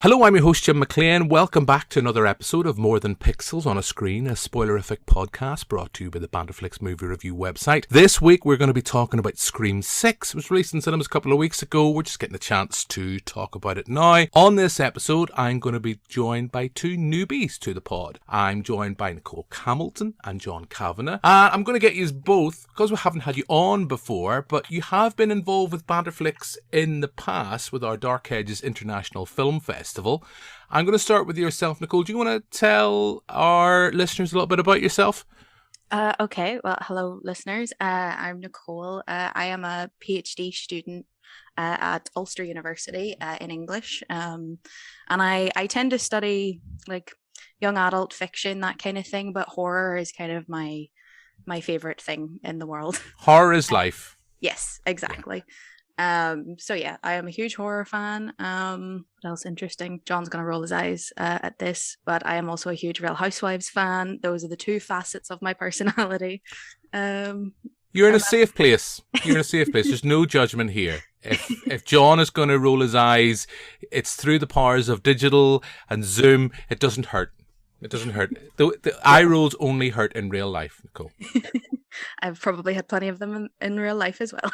Hello, I'm your host Jim McClean. Welcome back to another episode of More Than Pixels on a Screen, a spoilerific podcast brought to you by the Banderflix movie review website. This week we're going to be talking about Scream 6. It was released in cinemas a couple of weeks ago. We're just getting the chance to talk about it now. On this episode, I'm going to be joined by two newbies to the pod. I'm joined by Nicole and John Kavanagh. I'm going to get you both, because we haven't had you on before, but you have been involved with Banderflix in the past with our Dark Edges International Film Festival. I'm going to start with yourself, Nicole. Do you want to tell our listeners a little bit about yourself? Okay. Well, hello, listeners. I'm Nicole. I am a PhD student at Ulster University in English. And I tend to study like young adult fiction, that kind of thing, but horror is kind of my favorite thing in the world. Horror is life. Yes, exactly. Yeah. So yeah, I am a huge horror fan. What else interesting? John's gonna roll his eyes at this, but I am also a huge Real Housewives fan. Those are the two facets of my personality. You're in a safe place. You're in a safe place. There's no judgment here. If John is gonna roll his eyes, it's through the powers of digital and Zoom. It doesn't hurt. It doesn't hurt. The eye rolls only hurt in real life, Nicole. I've probably had plenty of them in real life as well.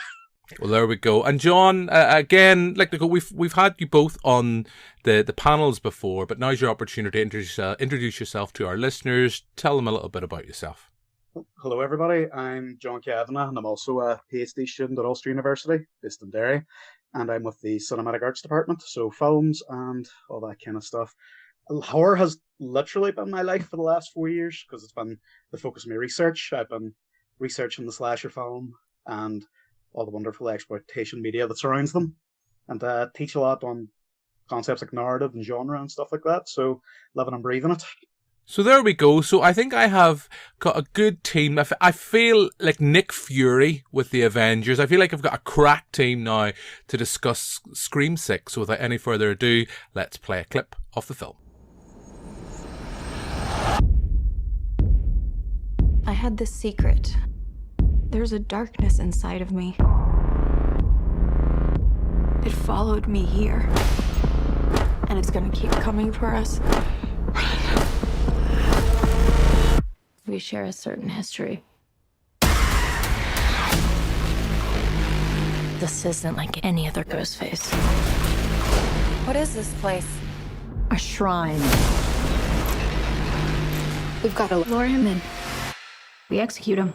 Well, there we go. And John, again, like Nicole, we've had you both on the panels before, but now's your opportunity to introduce yourself to our listeners. Tell them a little bit about yourself. Hello, everybody. I'm John Kavanagh, and I'm also a PhD student at Ulster University, based in Derry, and I'm with the Cinematic Arts Department, so films and all that kind of stuff. Horror has literally been my life for the last 4 years, because it's been the focus of my research. I've been researching the slasher film and all the wonderful exploitation media that surrounds them, and teach a lot on concepts like narrative and genre and stuff like that. So living and breathing it. So there we go. So I think I have got a good team. I feel like Nick Fury with the Avengers. I feel like I've got a crack team now to discuss Scream 6. So without any further ado, let's play a clip of the film. I had this secret. There's a darkness inside of me. It followed me here. And it's gonna keep coming for us. We share a certain history. This isn't like any other Ghostface. What is this place? A shrine. We've got to lure him in. We execute him.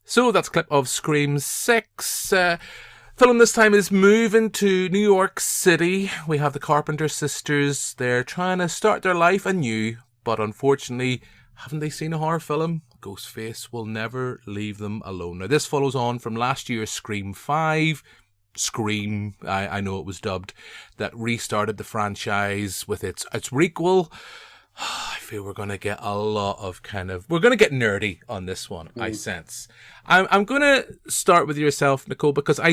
So that's a clip of Scream 6. Film this time is moving to New York City. We have the Carpenter sisters. They're trying to start their life anew, but unfortunately, haven't they seen a horror film? Ghostface will never leave them alone. Now, this follows on from last year's Scream 5. Scream, I know it was dubbed, that restarted the franchise with its requel. I feel we're going to get a lot of we're going to get nerdy on this one, I sense. I'm going to start with yourself, Nicole, because I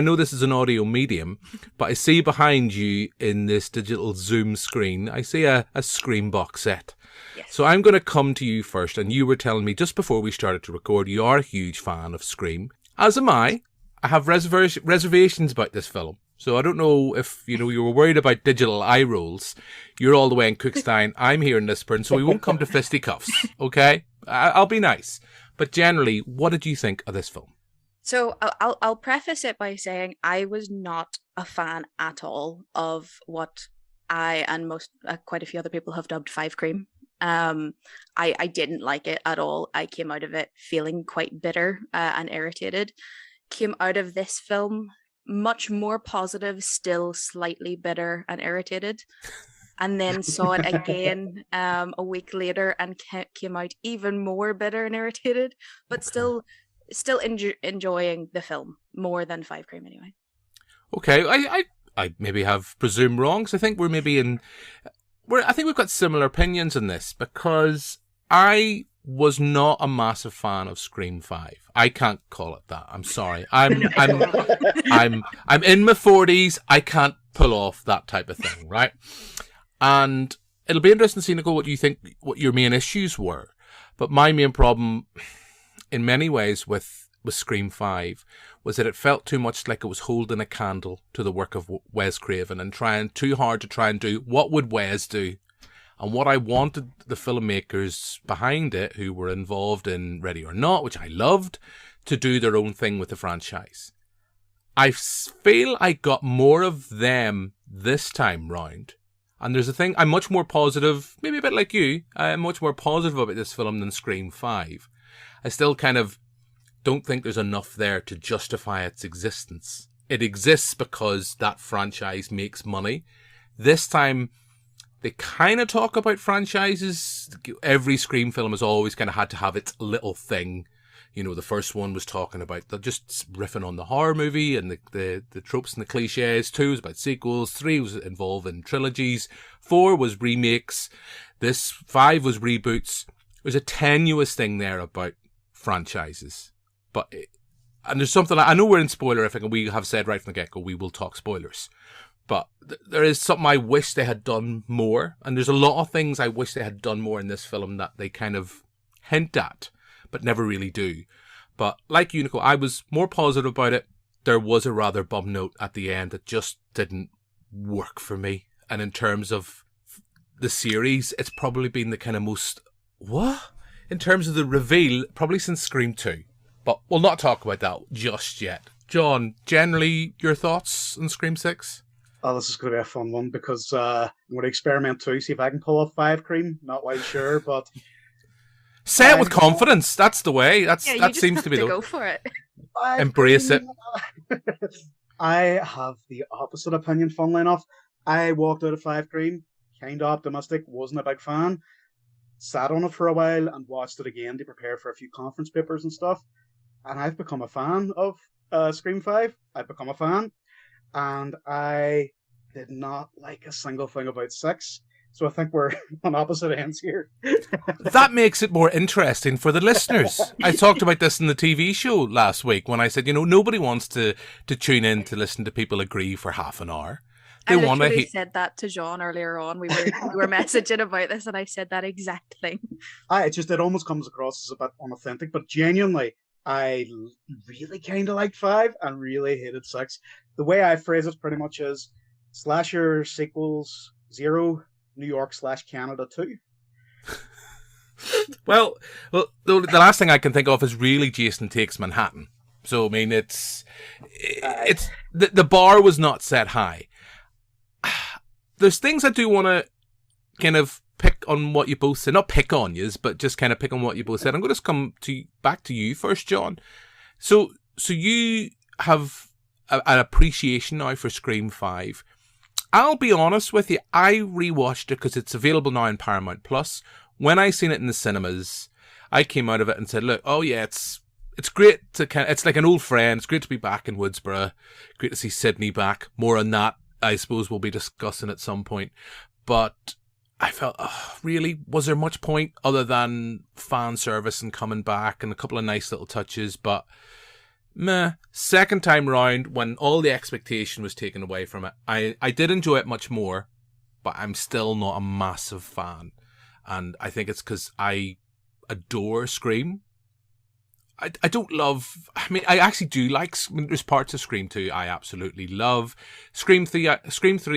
know this is an audio medium, but I see behind you in this digital Zoom screen, I see a Scream box set. Yes. So I'm going to come to you first, and you were telling me just before we started to record, you are a huge fan of Scream. As am I. I have reservations about this film. So I don't know if, you were worried about digital eye rolls. You're all the way in Cookstown. I'm here in Lisburn, so we won't come to fisticuffs, okay? I'll be nice. But generally, what did you think of this film? So I'll preface it by saying I was not a fan at all of what I and quite a few other people have dubbed Five Cream. I didn't like it at all. I came out of it feeling quite bitter and irritated. Came out of this film much more positive, still slightly bitter and irritated, and then saw it again a week later and came out even more bitter and irritated, but still enjoying the film more than Five Cream anyway. Okay, I maybe have presumed wrong, because I think we're maybe I think we've got similar opinions on this, because I was not a massive fan of Scream 5. I can't call it that. I'm sorry. I'm in my 40s. I can't pull off that type of thing, right? And it'll be interesting to see, Nicole, what you think, what your main issues were. But my main problem, in many ways, with Scream 5 was that it felt too much like it was holding a candle to the work of Wes Craven and trying too hard to try and do what would Wes do. And what I wanted the filmmakers behind it, who were involved in Ready or Not, which I loved, to do their own thing with the franchise. I feel I got more of them this time round. And there's a thing, I'm much more positive, maybe a bit like you, I'm much more positive about this film than Scream 5. I still kind of don't think there's enough there to justify its existence. It exists because that franchise makes money. This time, they kind of talk about franchises. Every Scream film has always kind of had to have its little thing. You know, the first one was talking about just riffing on the horror movie and the tropes and the cliches. 2 was about sequels. 3 was involved in trilogies. 4 was remakes. 5 was reboots. There's a tenuous thing there about franchises. And there's something, I know we're in spoilerific and we have said right from the get-go we will talk spoilers. But there is something I wish they had done more. And there's a lot of things I wish they had done more in this film that they kind of hint at, but never really do. But like you, Nicole, I was more positive about it. There was a rather bum note at the end that just didn't work for me. And in terms of the series, it's probably been the kind of most, in terms of the reveal, probably since Scream 2. But we'll not talk about that just yet. John, generally, your thoughts on Scream 6? Oh, this is going to be a fun one because I'm going to experiment too, see if I can pull off 5 cream. Not quite sure, but... Say it with confidence. That's the way. That seems to be the... go for it. Embrace it. I have the opposite opinion, funnily enough. I walked out of 5 cream, kind of optimistic, wasn't a big fan. Sat on it for a while and watched it again to prepare for a few conference papers and stuff. And I've become a fan of Scream 5. I've become a fan. And I did not like a single thing about 6. So I think we're on opposite ends here. That makes it more interesting for the listeners. I talked about this in the TV show last week when I said, nobody wants to tune in to listen to people agree for half an hour. I literally said that to John earlier on. We were messaging about this and I said that exact thing. It almost comes across as a bit unauthentic, but genuinely, I really kind of liked 5 and really hated 6. The way I phrase it pretty much is slasher sequels 0, New York / Canada 2. well, the last thing I can think of is really Jason Takes Manhattan. So, I mean, it's the bar was not set high. There's things I do want to kind of pick on what you both said. Not pick on yous, but just kind of pick on what you both said. I'm going to come back to you first, John. So you have an appreciation now for Scream 5. I'll be honest with you, I rewatched it because it's available now in Paramount Plus. When I seen it in the cinemas, I came out of it and said, look, oh yeah, it's great it's like an old friend. It's great to be back in Woodsboro. Great to see Sydney back. More on that, I suppose we'll be discussing at some point. But I felt, really, was there much point other than fan service and coming back and a couple of nice little touches? But meh. Second time round, when all the expectation was taken away from it, I did enjoy it much more, but I'm still not a massive fan. And I think it's because I adore Scream. I don't love... I mean, I actually do like... There's parts of Scream 2 I absolutely love. Scream 3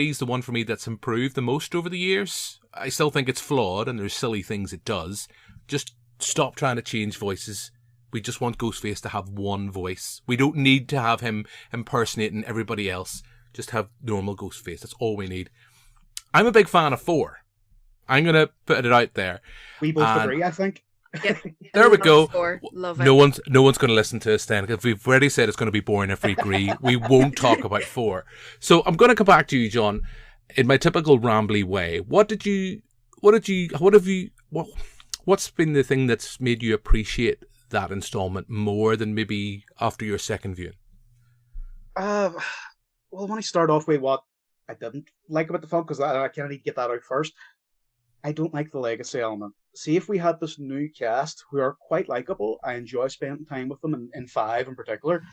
is the one for me that's improved the most over the years. I still think it's flawed and there's silly things it does. Just stop trying to change voices. We just want Ghostface to have one voice. We don't need to have him impersonating everybody else. Just have normal Ghostface. That's all we need. I'm a big fan of 4. I'm going to put it out there. We both agree, I think. Yep. There we go. Love it. No one's going to listen to us then, because we've already said it's going to be boring if we agree. We won't talk about 4. So I'm going to come back to you, John, in my typical rambly way. What's been the thing that's made you appreciate that installment more than maybe after your second viewing? Well, when I start off with what I didn't like about the film, because I kind of need to get that out first. I don't like the legacy element. See, if we had this new cast who are quite likable, I enjoy spending time with them in 5 in particular.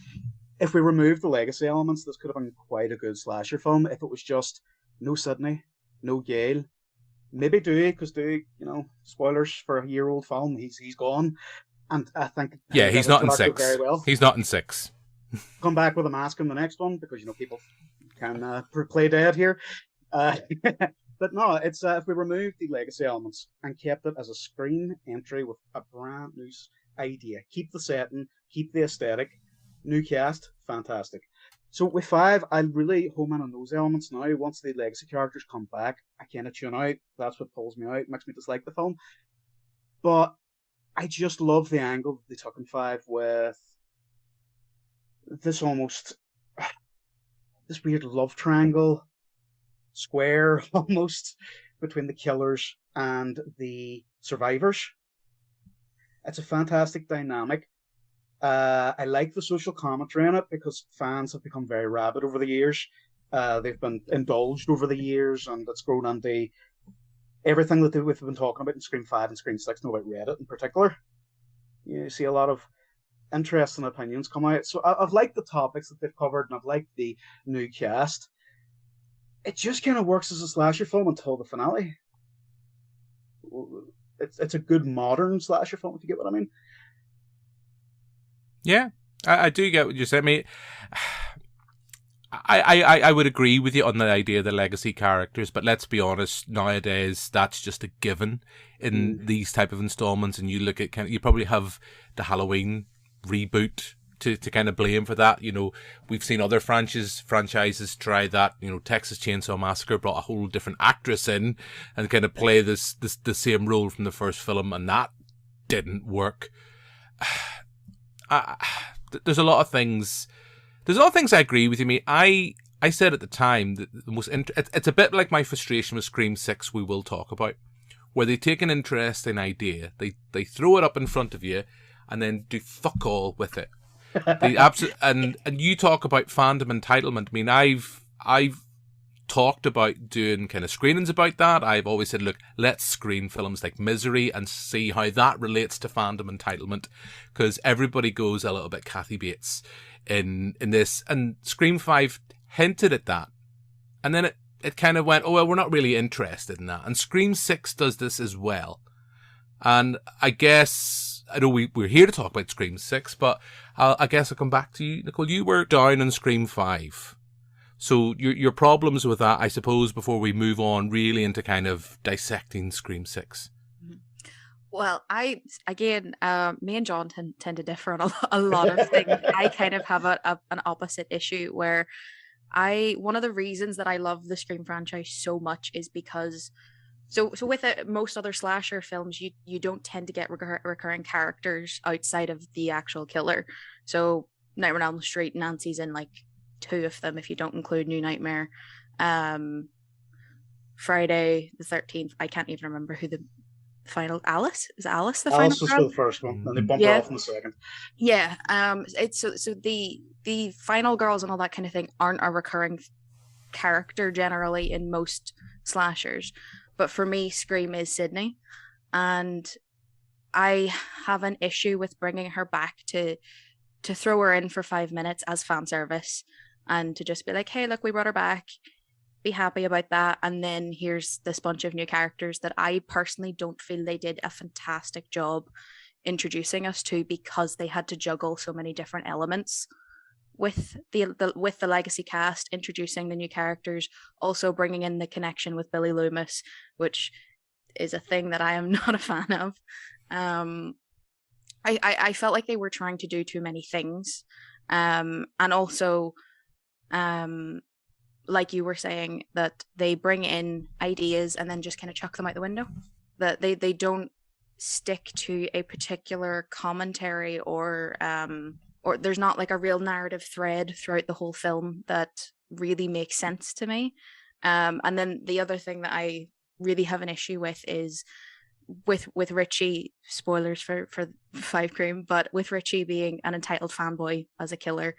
If we removed the legacy elements, this could have been quite a good slasher film. If it was just no Sydney, no Gail, maybe Dewey, because Dewey, spoilers for a year-old film, he's gone, and I think Yeah, he's not in very 6. well. He's not in 6. Come back with a mask in the next one because people can play dead here. But no, it's if we removed the legacy elements and kept it as a screen entry with a brand new idea, keep the setting, keep the aesthetic, new cast, fantastic. So with 5, I'll really home in on those elements now. Once the legacy characters come back, I kind of tune out. That's what pulls me out, makes me dislike the film. But I just love the angle that they took in 5 with this this weird love triangle, square almost, between the killers and the survivors. It's a fantastic dynamic. I like the social commentary in it because fans have become very rabid over the years. They've been indulged over the years, and it's grown into everything that we've been talking about in Scream 5 and Scream 6, and about Reddit in particular. You see a lot of interesting opinions come out. So I've liked the topics that they've covered, and I've liked the new cast. It just kind of works as a slasher film until the finale. It's a good modern slasher film, if you get what I mean. Yeah, I do get what you're saying. I mean, I would agree with you on the idea of the legacy characters, but let's be honest, nowadays that's just a given in these type of installments. And you look at you probably have the Halloween reboot to kind of blame for that. We've seen other franchises try that. Texas Chainsaw Massacre brought a whole different actress in and kind of play the same role from the first film, and that didn't work. There's a lot of things. There's a lot of things I agree with you. I said at the time that the most it's a bit like my frustration with Scream 6. We will talk about where they take an interesting idea, they throw it up in front of you, and then do fuck all with it. And you talk about fandom entitlement. I mean, I've talked about doing kind of screenings about that. I've always said, look, let's screen films like Misery and see how that relates to fandom entitlement, because everybody goes a little bit Kathy Bates in this, and Scream 5 hinted at that, and then it kind of went, oh well, we're not really interested in that. And Scream 6 does this as well. And I guess, I know we're here to talk about Scream 6, but I guess I'll come back to you, Nicole. You were down on Scream 5. So your problems with that, I suppose, before we move on really into kind of dissecting Scream 6. Well, me and John tend to differ on a lot of things. I kind of have an opposite issue where one of the reasons that I love the Scream franchise so much is because so with most other slasher films, you don't tend to get recurring characters outside of the actual killer. So Nightmare on Elm Street, Nancy's in like 2 of them if you don't include New Nightmare. Friday the 13th, I can't even remember who the final Alice the Alice final was for the first one, and they bumped her off in the second. Yeah. It's so the final girls and all that kind of thing aren't a recurring character generally in most slashers, but for me, Scream is Sydney, and I have an issue with bringing her back to throw her in for 5 minutes as fan service, and to just be like, hey, look, we brought her back, be happy about that, and then here's this bunch of new characters that I personally don't feel they did a fantastic job introducing us to, because they had to juggle so many different elements with the legacy cast, introducing the new characters, also bringing in the connection with Billy Loomis, which is a thing that I am not a fan of. I felt like they were trying to do too many things, and also like you were saying, that they bring in ideas and then just kind of chuck them out the window, that they don't stick to a particular commentary, or there's not like a real narrative thread throughout the whole film that really makes sense to me. And then the other thing that I really have an issue with is with Richie, spoilers for 5 Cream, but with Richie being an entitled fanboy as a killer,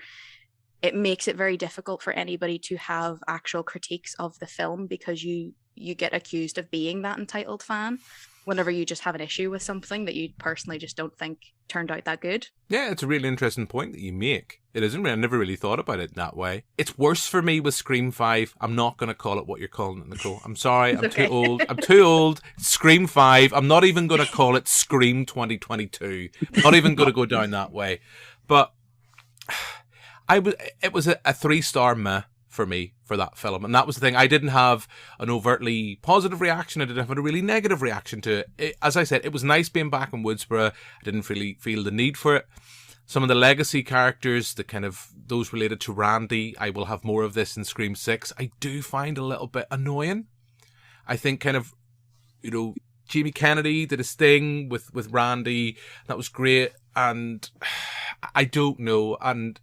it makes it very difficult for anybody to have actual critiques of the film, because you you get accused of being that entitled fan whenever you just have an issue with something that you personally just don't think turned out that good. Yeah, it's a really interesting point that you make. It isn't. I never really thought about it that way. It's worse for me with Scream 5. I'm not going to call it what you're calling it, Nicole. I'm sorry. I'm okay. too old. I'm too old. Scream 5. I'm not even going to call it Scream 2022. Not even going to go down that way. But it was a 3-star meh for me for that film. And that was the thing. I didn't have an overtly positive reaction. I didn't have a really negative reaction to it. As I said, it was nice being back in Woodsboro. I didn't really feel the need for it. Some of the legacy characters, the kind of those related to Randy, I will have more of this in Scream 6. I do find a little bit annoying. I think kind of, Jamie Kennedy did his thing with Randy. That was great. And I don't know. And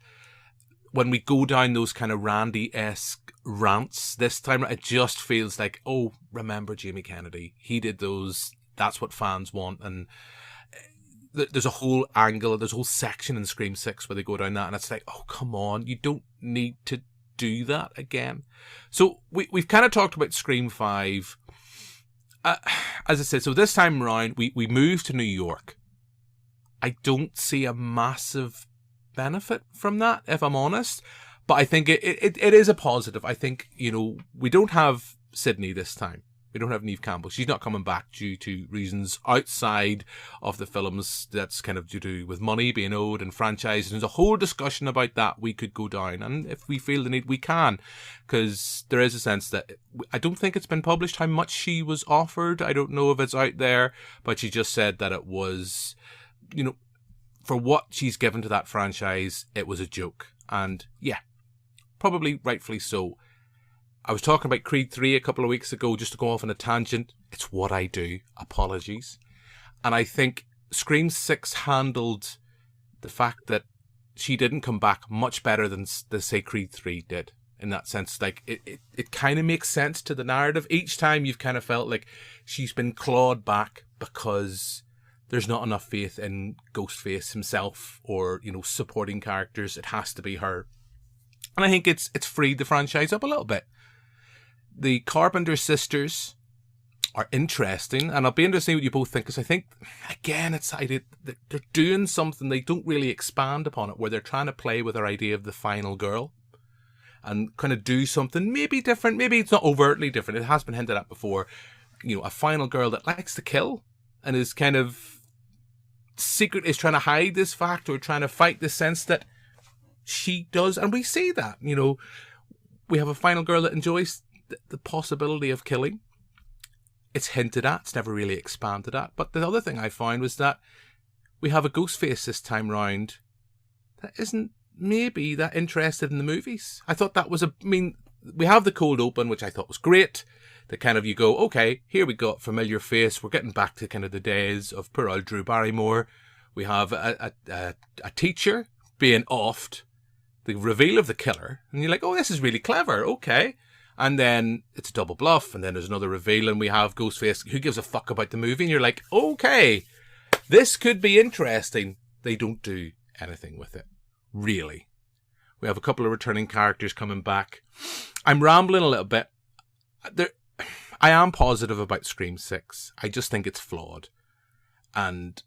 when we go down those kind of Randy-esque rants this time, it just feels like, oh, remember Jamie Kennedy? He did those. That's what fans want. And there's a whole angle, there's a whole section in Scream 6 where they go down that, and it's like, oh, come on, you don't need to do that again. So we've kind of talked about Scream 5. As I said, so this time around, we moved to New York. I don't see a massive benefit from that, if I'm honest. But I think it is a positive. I think, we don't have Sydney this time. We don't have Neve Campbell. She's not coming back due to reasons outside of the films that's kind of due to with money being owed and franchises. There's a whole discussion about that we could go down. And if we feel the need, we can. Because there is a sense that I don't think it's been published how much she was offered. I don't know if it's out there. But she just said that it was, for what she's given to that franchise, it was a joke. And yeah, probably rightfully so. I was talking about Creed 3 a couple of weeks ago, just to go off on a tangent. It's what I do. Apologies. And I think Scream 6 handled the fact that she didn't come back much better than, say, Creed 3 did. In that sense, like, it kind of makes sense to the narrative. Each time you've kind of felt like she's been clawed back because there's not enough faith in Ghostface himself or, supporting characters. It has to be her. And I think it's freed the franchise up a little bit. The Carpenter sisters are interesting, and I'll be interested to see what you both think, because I think, again, it's they're doing something, they don't really expand upon it, where they're trying to play with their idea of the final girl and kind of do something maybe different. Maybe it's not overtly different. It has been hinted at before. A final girl that likes to kill and is kind of secret, is trying to hide this fact or trying to fight the sense that she does. And we see that, we have a final girl that enjoys the possibility of killing. It's hinted at, it's never really expanded at. But the other thing I found was that we have a Ghostface this time round that isn't maybe that interested in the movies. I thought that was we have the cold open, which I thought was great. The kind of, you go, okay, here we got familiar face. We're getting back to kind of the days of poor old Drew Barrymore. We have a teacher being offed, the reveal of the killer, and you're like, oh, this is really clever, okay. And then it's a double bluff, and then there's another reveal, and we have Ghostface, who gives a fuck about the movie, and you're like, okay, this could be interesting. They don't do anything with it, really. We have a couple of returning characters coming back. I'm rambling a little bit. I am positive about Scream 6. I just think it's flawed. And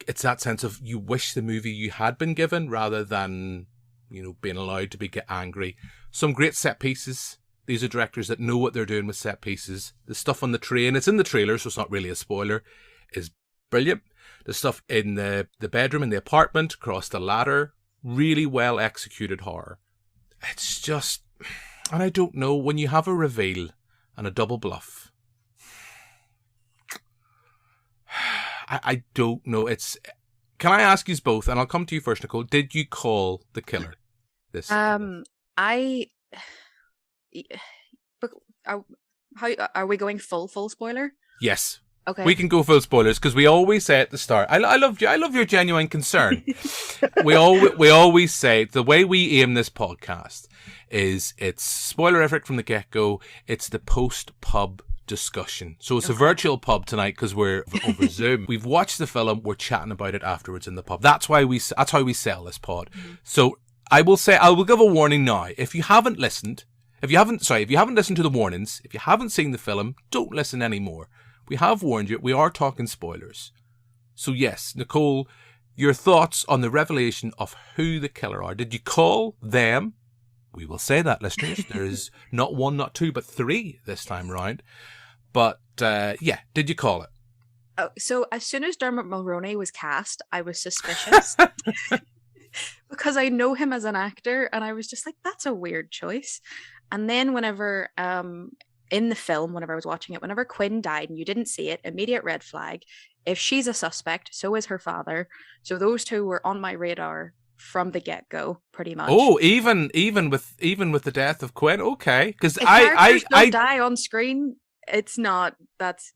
it's that sense of you wish the movie you had been given rather than, being allowed to get angry. Some great set pieces. These are directors that know what they're doing with set pieces. The stuff on the train, it's in the trailer, so it's not really a spoiler, is brilliant. The stuff in the bedroom, in the apartment, across the ladder, really well executed horror. It's just, and I don't know, when you have a reveal and a double bluff, I don't know. Can I ask you both, and I'll come to you first, Nicole, did you call the killer this? Are we going full spoiler? Yes. Okay. We can go full spoilers because we always say at the start. I love your genuine concern. we always say the way we aim this podcast is it's spoilerific from the get go. It's the post pub discussion. So it's a virtual pub tonight because we're over Zoom. We've watched the film. We're chatting about it afterwards in the pub. That's how we sell this pod. Mm-hmm. So I will give a warning now. If you haven't listened, If you haven't listened to the warnings, if you haven't seen the film, don't listen anymore. We have warned you. We are talking spoilers. So yes, Nicole, your thoughts on the revelation of who the killer are. Did you call them? We will say that, listeners. There is not one, not two, but three this time around. But yeah, did you call it? Oh, so as soon as Dermot Mulroney was cast, I was suspicious. Because I know him as an actor, and I was just like, that's a weird choice. And then whenever in the film, whenever I was watching it, whenever Quinn died and you didn't see it, immediate red flag. If she's a suspect, so is her father. So those two were on my radar from the get-go, pretty much. Oh, even with the death of Quinn, okay. Because I die on screen. It's not. That's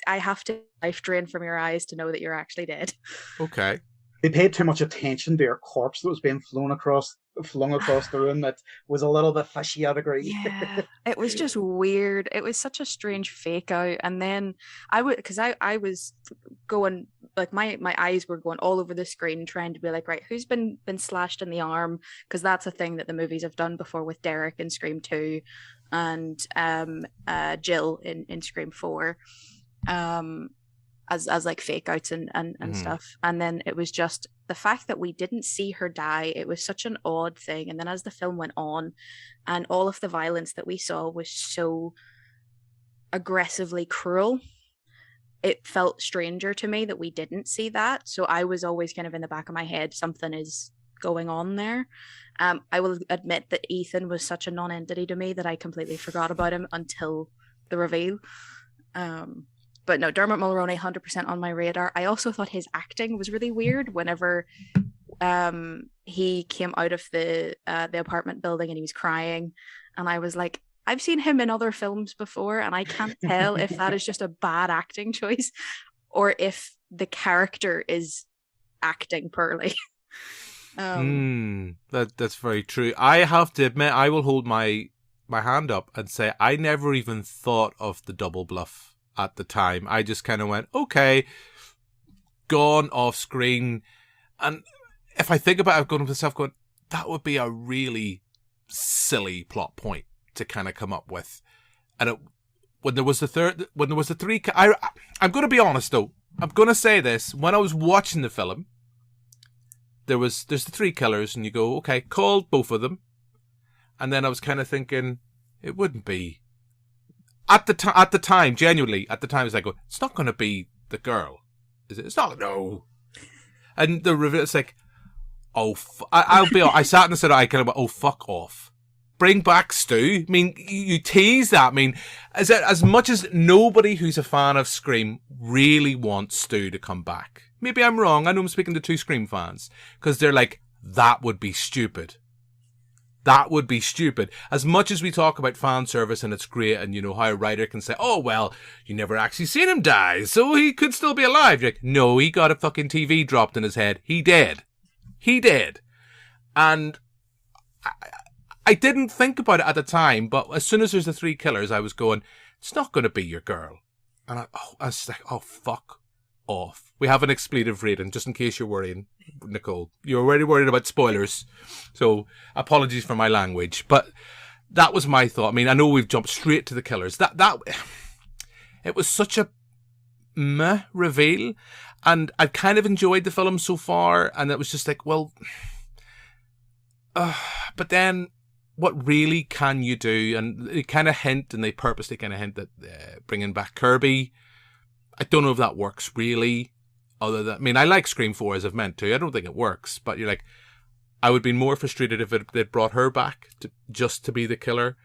I have to life drain from your eyes to know that you're actually dead. Okay. They paid too much attention to her corpse that was being flung across the room. That was a little bit fishy, I'd agree. Yeah, it was just weird. It was such a strange fake out. And then I was going, like, my eyes were going all over the screen trying to be like, right, who's been slashed in the arm? Because that's a thing that the movies have done before with Derek in Scream 2 and Jill in Scream 4. As like fake outs and stuff. And then it was just the fact that we didn't see her die. It was such an odd thing. And then as the film went on and all of the violence that we saw was so aggressively cruel, it felt stranger to me that we didn't see that. So I was always kind of in the back of my head, something is going on there. I will admit that Ethan was such a non-entity to me that I completely forgot about him until the reveal. But no, Dermot Mulroney, 100% on my radar. I also thought his acting was really weird whenever he came out of the apartment building and he was crying. And I was like, I've seen him in other films before, and I can't tell if that is just a bad acting choice or if the character is acting poorly. That's very true. I have to admit, I will hold my hand up and say I never even thought of the double bluff at the time. I just kind of went, okay, gone off screen. And if I think about it, I've gone to myself going, that would be a really silly plot point to kind of come up with. And when there was the three, I'm going to be honest though. I'm going to say this. When I was watching the film, there's the three killers and you go, okay, called both of them. And then I was kind of thinking, it wouldn't be. At the time, genuinely, at the time, it's like, it's not going to be the girl, is it? It's not, no. And the reveal, it's like, I'll be honest, I sat and said, I kind of went, oh, fuck off. Bring back Stu. I mean, you tease that. I mean, as much as nobody who's a fan of Scream really wants Stu to come back. Maybe I'm wrong. I know I'm speaking to two Scream fans. Because they're like, that would be stupid. That would be stupid. As much as we talk about fan service and it's great and, you know, how a writer can say, oh, well, you never actually seen him die, so he could still be alive. You're like, no, he got a fucking TV dropped in his head. He did. And I didn't think about it at the time, but as soon as there's the three killers, I was going, it's not going to be your girl. And I was like, oh, fuck off. We have an expletive rating, just in case you're worrying, Nicole. You're already worried about spoilers, so apologies for my language. But that was my thought. I mean, I know we've jumped straight to the killers. That it was such a meh reveal, and I've kind of enjoyed the film so far, and it was just like, well, but then what really can you do? And they kind of hint, and they purposely kind of hint that bringing back Kirby, I don't know if that works really. Other than, I mean, I like Scream 4 as I've meant to. I don't think it works, but you're like, I would be more frustrated if they'd brought her back just to be the killer.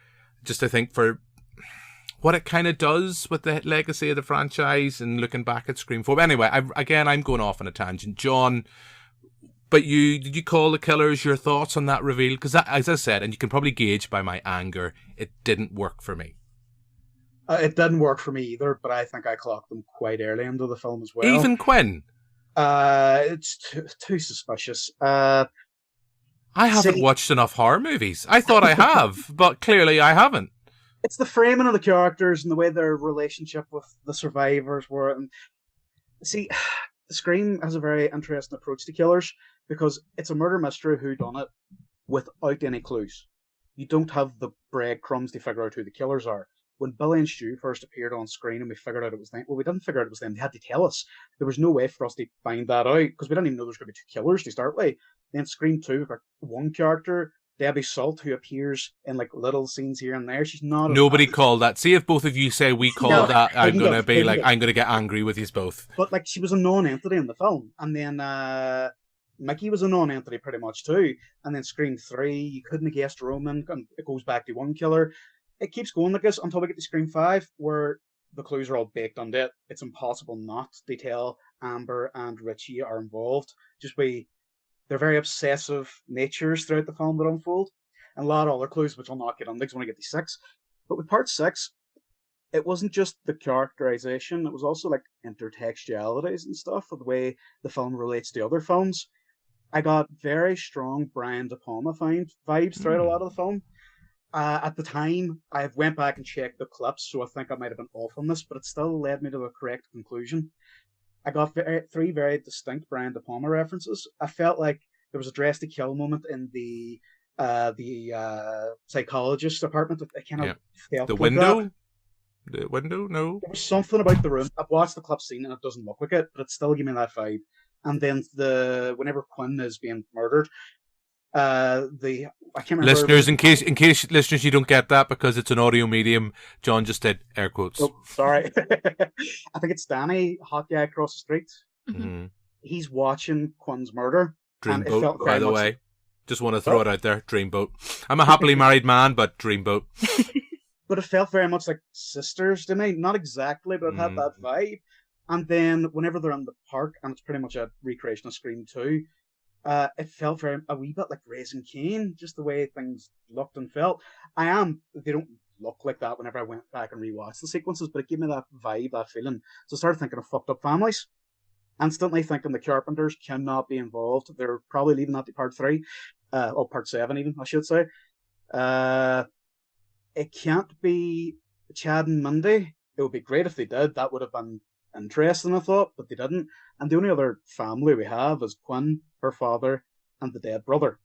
Just I think for what it kind of does with the legacy of the franchise and looking back at Scream 4. But anyway, I'm going off on a tangent. John, but did you call the killers? Your thoughts on that reveal? Because as I said, and you can probably gauge by my anger, it didn't work for me. It didn't work for me either, but I think I clocked them quite early into the film as well. Even Quinn? It's too suspicious. I haven't watched enough horror movies. I thought I have, but clearly I haven't. It's the framing of the characters and the way their relationship with the survivors were. And see, Scream has a very interesting approach to killers because it's a murder mystery whodunit without any clues. you don't have the breadcrumbs to figure out who the killers are. When Billy and Stu first appeared on screen and we figured out it was them, well, we didn't figure out it was them. They had to tell us. There was no way for us to find that out because we didn't even know there was going to be 2 killers to start with. Then Scream 2, we've got one character, Debbie Salt, who appears in like little scenes here and there. She's not. Nobody called that. See if both of you say we called that. I'm gonna be like, I'm gonna get angry with you both. But like, she was a non-entity in the film, and then Mickey was a non-entity pretty much too. And then Scream 3, you couldn't have guessed Roman, and it goes back to one killer. It keeps going like this until we get to Scream 5, where the clues are all baked into it. It's impossible not to tell Amber and Richie are involved. Just by their very obsessive natures throughout the film that unfold. And a lot of other clues, which I'll not get on, because when I get to 6. But with part 6, it wasn't just the characterization, it was also like intertextualities and stuff, of the way the film relates to other films. I got very strong Brian De Palma vibes throughout a lot of the film. At the time, I went back and checked the clips, so I think I might have been off on this, but it still led me to the correct conclusion. I got 3 very distinct Brian De Palma references. I felt like there was a dress to kill moment in the psychologist's apartment. I kind of felt the like window. that. The window, no. There was something about the room. I've watched the clip scene and it doesn't look like it, but it still gave me that vibe. And then whenever Quinn is being murdered, I can't remember. Listeners, in case listeners you don't get that because it's an audio medium, John just did air quotes. Oh, sorry. I think it's Danny, hot guy across the street. Mm-hmm. He's watching Quinn's murder. Dreamboat, by the way. Just want to throw it out there. Dreamboat. I'm a happily married man, but Dreamboat. But it felt very much like sisters to me. Not exactly, but it had that vibe. And then whenever they're in the park, and it's pretty much a recreation of Scream 2, it felt a wee bit like Raising Cain, just the way things looked and felt. They don't look like that whenever I went back and rewatched the sequences, but it gave me that vibe, that feeling. So I started thinking of fucked up families. Instantly thinking the Carpenters cannot be involved. They're probably leaving that to part 3. Or part 7 even, I should say. It can't be Chad and Mindy. It would be great if they did. That would have been interesting, I thought, but they didn't. And the only other family we have is Quinn, her father, and the dead brother.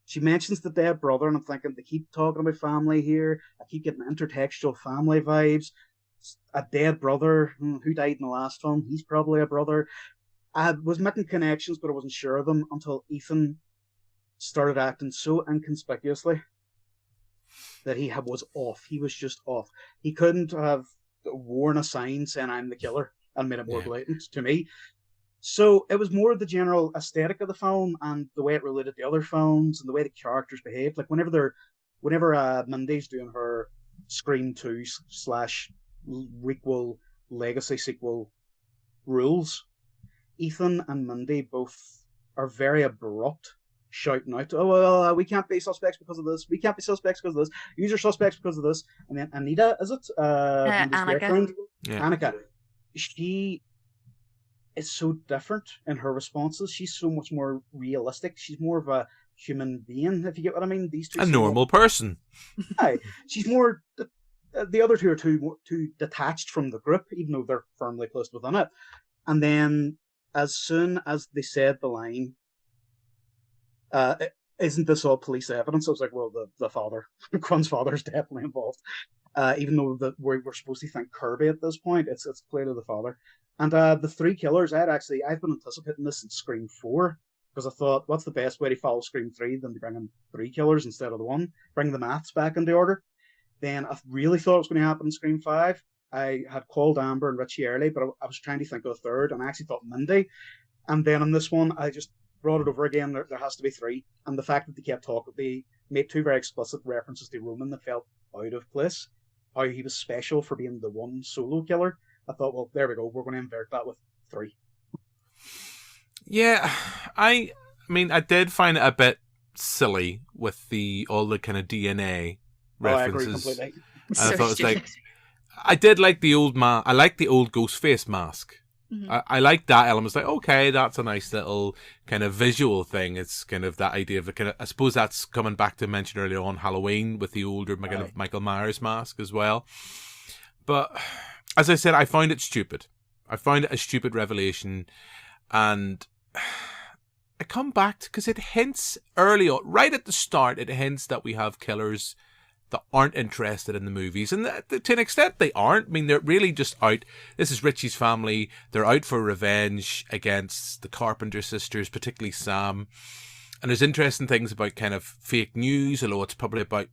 She mentions the dead brother, and I'm thinking, they keep talking about family here. I keep getting intertextual family vibes. A dead brother, who died in the last film? He's probably a brother. I was making connections, but I wasn't sure of them until Ethan started acting so inconspicuously that he was off. He was just off. He couldn't have worn a sign saying I'm the killer and made it more blatant to me. So it was more the general aesthetic of the film and the way it related to other films and the way the characters behaved. Like whenever Mindy's doing her Scream 2 / requel legacy sequel rules, Ethan and Mindy both are very abrupt, shouting out, "Oh well, we can't be suspects because of this. We can't be suspects because of this. These are suspects because of this." And then Anita, is it? Annika. Annika. She is so different in her responses. She's so much more realistic. She's more of a human being, if you get what I mean. These two, a normal person. Aye, she's more. The other two are too detached from the group, even though they're firmly placed within it. And then, as soon as they said the line, "Isn't this all police evidence?" I was like, well, the father, Quinn's father, is definitely involved. Even though we're supposed to think Kirby at this point, it's clearly the father. And the 3 killers, I've been anticipating this in Scream 4, because I thought, what's the best way to follow Scream 3 than to bring in 3 killers instead of the 1? Bring the maths back into order. Then I really thought it was going to happen in Scream 5. I had called Amber and Richie early, but I was trying to think of a third, and I actually thought Mindy. And then on this one, I just brought it over again. There has to be 3. And the fact that they kept talking, they made 2 very explicit references to Roman that felt out of place. How he was special for being the one solo killer. I thought, well, there we go. We're going to invert that with 3. Yeah, I mean, I did find it a bit silly with all the kind of DNA references. I agree completely. And I thought it was like, I did like the old I like the old Ghostface mask. Mm-hmm. I like that element. It's like, okay, that's a nice little kind of visual thing. It's kind of that idea of I suppose that's coming back to mention earlier on Halloween with the older kind of Michael Myers mask as well. But as I said, I found it stupid. I found it a stupid revelation, and I come back because it hints early on, right at the start, it hints that we have killers that aren't interested in the movies. And to an extent, they aren't. I mean, they're really just out. This is Richie's family. They're out for revenge against the Carpenter sisters, particularly Sam. And there's interesting things about kind of fake news, although it's probably about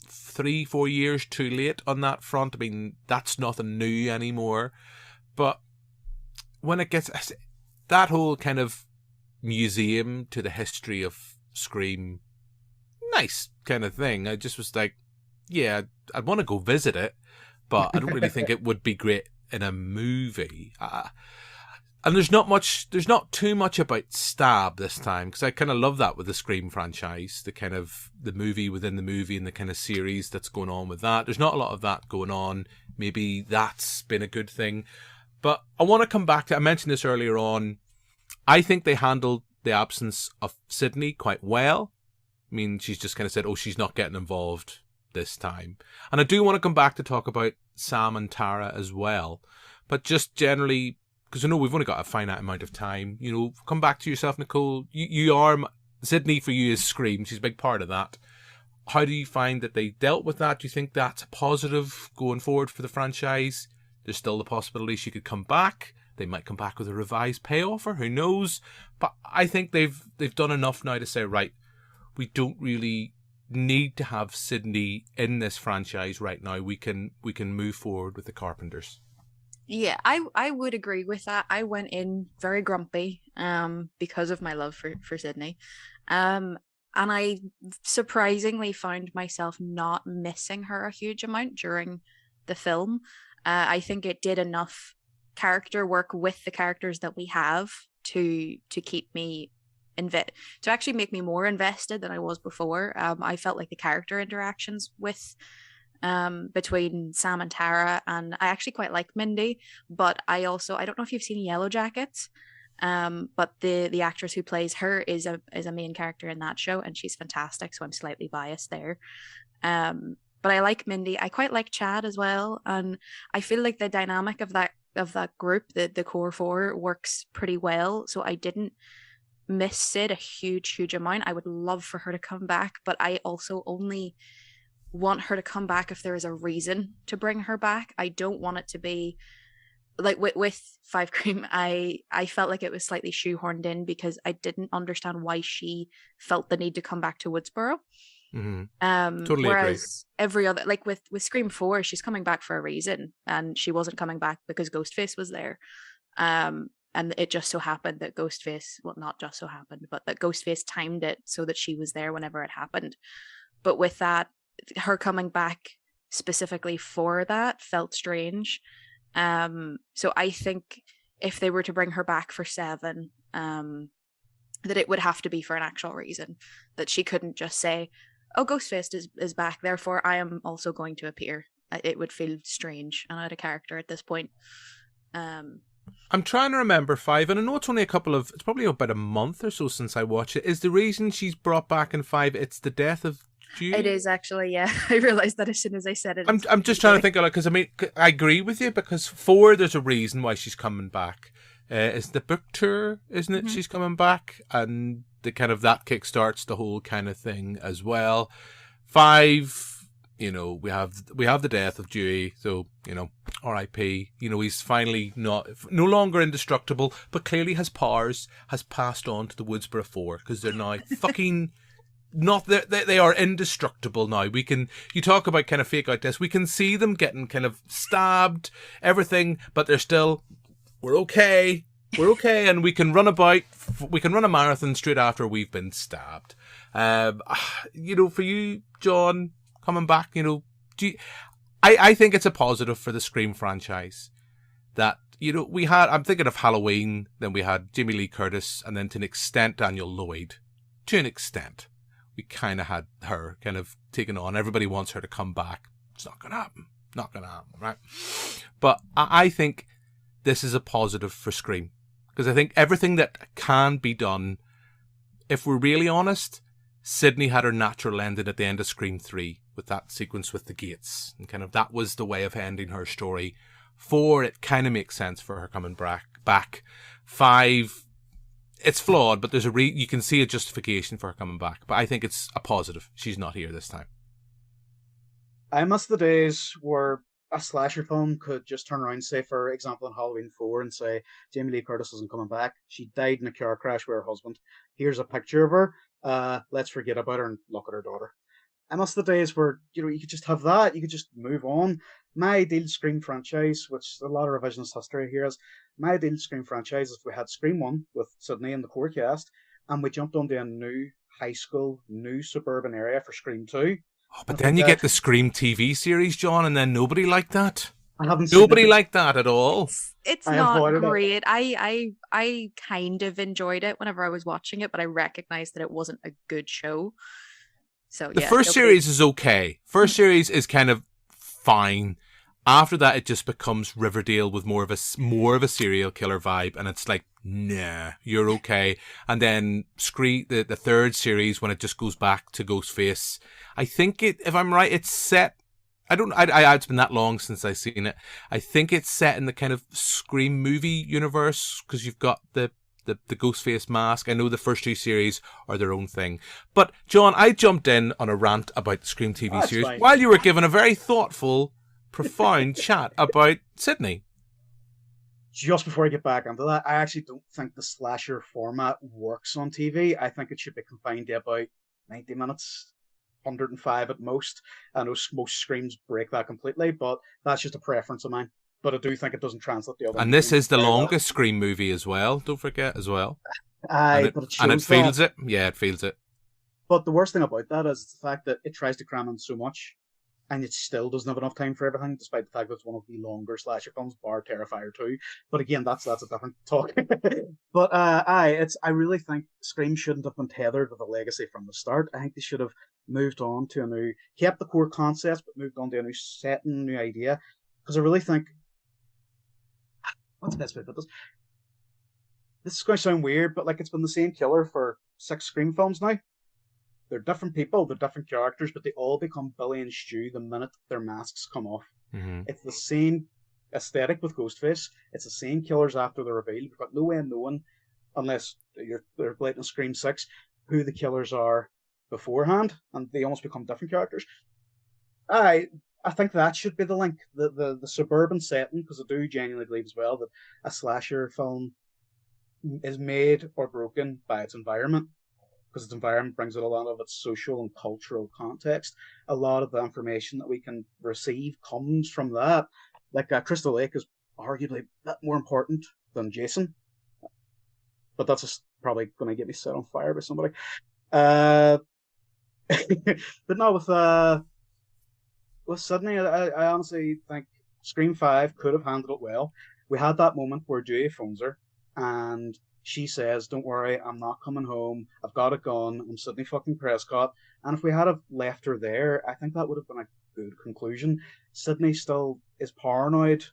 3-4 years too late on that front. I mean, that's nothing new anymore. But when it gets that whole kind of museum to the history of Scream, nice kind of thing. I just was like, yeah, I'd want to go visit it, but I don't really think it would be great in a movie. And there's not too much about Stab this time, because I kind of love that with the Scream franchise, the kind of the movie within the movie and the kind of series that's going on with that. There's not a lot of that going on. Maybe that's been a good thing. But I want to come back to, I mentioned this earlier on, I think they handled the absence of Sydney quite well. I mean, she's just kind of said, oh, she's not getting involved this time. And I do want to come back to talk about Sam and Tara as well. But just generally, because I know we've only got a finite amount of time, you know, come back to yourself, Nicole. You are, Sydney for you is Scream. She's a big part of that. How do you find that they dealt with that? Do you think that's a positive going forward for the franchise? There's still the possibility she could come back. They might come back with a revised pay offer. Who knows? But I think they've done enough now to say, right, we don't really need to have Sydney in this franchise right now. We can move forward with the Carpenters. Yeah, I would agree with that. I went in very grumpy because of my love for Sydney. And I surprisingly found myself not missing her a huge amount during the film. I think it did enough character work with the characters that we have to keep me to actually make me more invested than I was before. I felt like the character interactions with between Sam and Tara, and I actually quite like Mindy, but I don't know if you've seen Yellow Jackets, but the actress who plays her is a main character in that show, and she's fantastic, so I'm slightly biased there. But I like Mindy. I quite like Chad as well, and I feel like the dynamic of that group, the core four, works pretty well. So I didn't miss Sid a huge amount. I would love for her to come back, but I also only want her to come back if there is a reason to bring her back. I don't want it to be like with Five Cream. I felt like it was slightly shoehorned in because I didn't understand why she felt the need to come back to Woodsboro. Mm-hmm. Totally whereas agree. every other, like with Scream 4, she's coming back for a reason, and she wasn't coming back because Ghostface was there. And it just so happened that not just so happened, but that Ghostface timed it so that she was there whenever it happened. But with that, her coming back specifically for that felt strange. So I think if they were to bring her back for 7, that it would have to be for an actual reason, that she couldn't just say, oh, Ghostface is back, therefore I am also going to appear. It would feel strange and out of character at this point. I'm trying to remember 5, and I know it's probably about a month or so since I watched it. Is the reason she's brought back in 5, it's the death of Dewey? It is actually, yeah. I realised that as soon as I said it. I'm just trying to think of it, because I mean, I agree with you, because 4, there's a reason why she's coming back. It's the book tour, isn't it? Mm-hmm. She's coming back, and the kind of that kickstarts the whole kind of thing as well. 5, you know, we have the death of Dewey, so, you know, R.I.P. You know, he's finally no longer indestructible, but clearly his powers has passed on to the Woodsboro 4, because they're now fucking not, they are indestructible now. You talk about kind of fake out deaths, we can see them getting kind of stabbed, everything, but they're still, we're okay, and we can run a marathon straight after we've been stabbed. You know, for you, John, coming back, you know, I think it's a positive for the Scream franchise that, you know, I'm thinking of Halloween, then we had Jamie Lee Curtis, and then to an extent Daniel Lloyd. To an extent, we kind of had her kind of taken on. Everybody wants her to come back. It's not going to happen. Right? But I think this is a positive for Scream, because I think everything that can be done, if we're really honest, Sydney had her natural ending at the end of Scream 3 with that sequence with the gates, and kind of that was the way of ending her story. 4, it kind of makes sense for her coming back. 5, it's flawed, but there's you can see a justification for her coming back. But I think it's a positive. She's not here this time. I miss the days where a slasher film could just turn around, say, for example, in Halloween 4, and say, Jamie Lee Curtis isn't coming back. She died in a car crash with her husband. Here's a picture of her. Let's forget about her and look at her daughter. I miss the days where, you could just have that. You could just move on. My ideal Scream franchise, which a lot of revisionist history here is, my ideal Scream franchise is we had Scream 1 with Sydney and the core cast, and we jumped onto a new high school, new suburban area for Scream 2. Oh, but then you get the Scream TV series, John, and then nobody liked that. I haven't Nobody liked that at all. It's not great. I kind of enjoyed it whenever I was watching it, but I recognized that it wasn't a good show. So the first series is okay. First series is kind of fine. After that, it just becomes Riverdale with more of a serial killer vibe, and it's like, nah, you're okay. And then the third series, when it just goes back to Ghostface, I think if I'm right, it's set. It's been that long since I've seen it. I think it's set in the kind of Scream movie universe, because you've got the Ghostface mask. I know the first two series are their own thing. But, John, I jumped in on a rant about the Scream TV series while you were giving a very thoughtful, profound chat about Sydney. Just before I get back onto that, I actually don't think the slasher format works on TV. I think it should be confined to about 90 minutes, 105 at most. I know most Screams break that completely, but that's just a preference of mine. But I do think it doesn't translate the other. And this is the longest Scream movie as well, don't forget, as well. But it feels it. Yeah, it feels it. But the worst thing about that is the fact that it tries to cram in so much, and it still doesn't have enough time for everything, despite the fact that it's one of the longer slasher films, bar Terrifier 2. But again, that's a different talk. But I really think Scream shouldn't have been tethered with a legacy from the start. I think they should have moved on to kept the core concepts, but moved on to a new setting, new idea. Because I really think, what's the best way to put this? This is going to sound weird, but it's been the same killer for 6 Scream films now. They're different people, they're different characters, but they all become Billy and Stu the minute their masks come off. Mm-hmm. It's the same aesthetic with Ghostface. It's the same killers after the reveal. We've got no way of knowing, unless they're blatant Scream 6, who the killers are beforehand, and they almost become different characters. I think that should be the link, the suburban setting, because I do genuinely believe as well that a slasher film is made or broken by its environment, because its environment brings out a lot of its social and cultural context. A lot of the information that we can receive comes from that. Crystal Lake is arguably a bit more important than Jason, but that's just probably going to get me set on fire by somebody. But no, with Sydney, I honestly think Scream 5 could have handled it well. We had that moment where Dewey phones her, and she says, "Don't worry, I'm not coming home. I've got a gun. I'm Sydney fucking Prescott." And if we had have left her there, I think that would have been a good conclusion. Sydney still is paranoid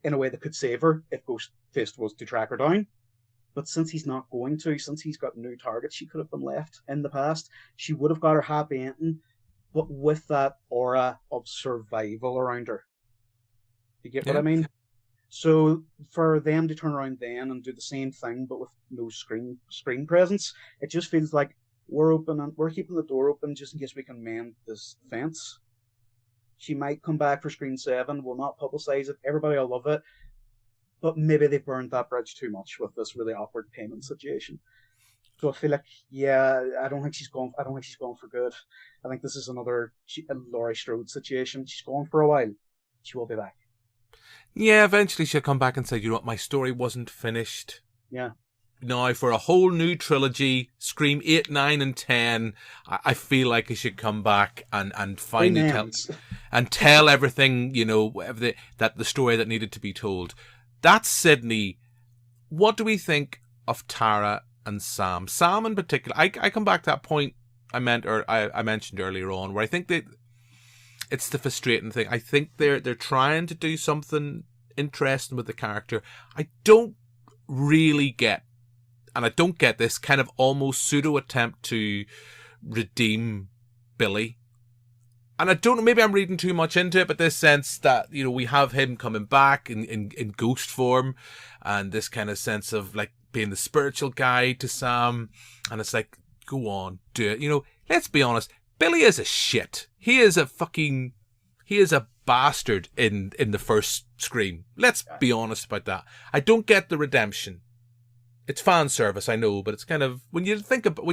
in a way that could save her if Ghostface was to track her down. But since he's not going to, since he's got new targets, she could have been left in the past. She would have got her happy ending, but with that aura of survival around her. You get what I mean? So for them to turn around then and do the same thing, but with no screen presence, it just feels like we're keeping the door open just in case we can mend this fence. She might come back for Scream 7. We'll not publicize it. Everybody will love it. But maybe they burned that bridge too much with this really awkward payment situation. So I feel like, I don't think she's gone for good. I think this is another Laurie Strode situation. She's gone for a while. She will be back. Yeah, eventually she'll come back and say, you know what, my story wasn't finished. Yeah. Now, for a whole new trilogy, Scream 8, 9, and 10, I feel like I should come back and finally tell everything, that the story that needed to be told. That's Sydney. What do we think of Tara and Sam? Sam in particular, I come back to that point I mentioned earlier on, where I think that it's the frustrating thing. I think they're trying to do something interesting with the character. I don't really get, and I don't get this kind of almost pseudo attempt to redeem Billy. And I don't know, maybe I'm reading too much into it, but this sense that, we have him coming back in ghost form, and this kind of sense of being the spiritual guide to Sam, and it's like, go on, do it. You know, let's be honest, Billy is a shit. He is a bastard in the first Scream. Let's be honest about that. I don't get the redemption. It's fan service, I know, but it's kind of, when you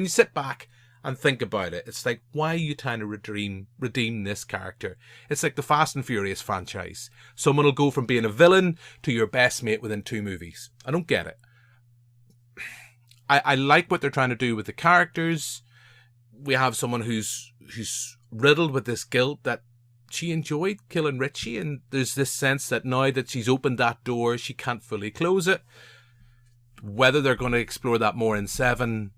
sit back and think about it, it's like, why are you trying to redeem this character? It's like the Fast and Furious franchise. Someone will go from being a villain to your best mate within 2 movies. I don't get it. I like what they're trying to do with the characters. We have someone who's riddled with this guilt that she enjoyed killing Richie, and there's this sense that now that she's opened that door, she can't fully close it. Whether they're going to explore that more in 7,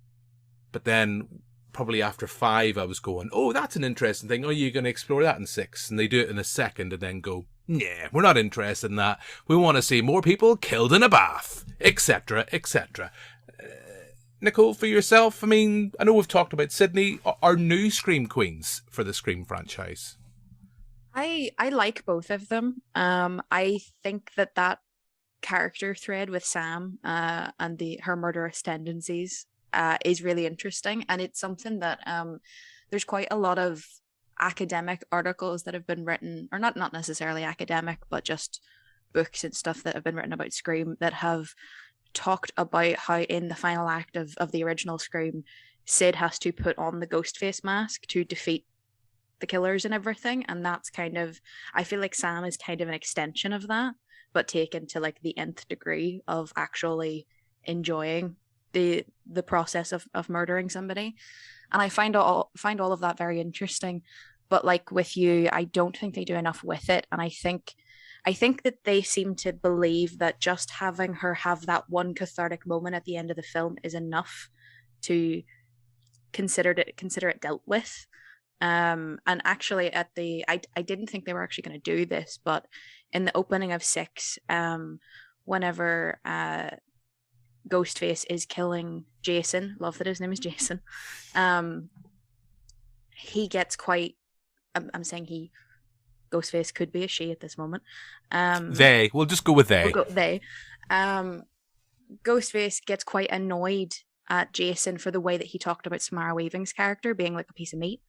but then probably after 5, I was going, oh, that's an interesting thing. Oh, you're going to explore that in 6, and they do it in a second, and then go, nah, we're not interested in that. We want to see more people killed in a bath, etc., etc. Nicole, for yourself, I mean, I know we've talked about Sydney. Are new Scream queens for the Scream franchise? I like both of them. I think that character thread with Sam and her murderous tendencies is really interesting, and it's something that there's quite a lot of academic articles that have been written, or not necessarily academic, but just books and stuff that have been written about Scream that have talked about how in the final act of the original Scream, Sid has to put on the Ghostface mask to defeat the killers and everything, and that's kind of, I feel like Sam is kind of an extension of that, but taken to like the nth degree of actually enjoying the process of murdering somebody. And I find all of that very interesting, but like with you, I don't think they do enough with it. And I think that they seem to believe that just having her have that one cathartic moment at the end of the film is enough to consider it dealt with. And actually I didn't think they were actually going to do this, but in the opening of 6, whenever Ghostface is killing Jason, love that his name is Jason, he gets quite, I'm saying Ghostface could be a she at this moment. We'll just go with they. They. Ghostface gets quite annoyed at Jason for the way that he talked about Samara Weaving's character being like a piece of meat.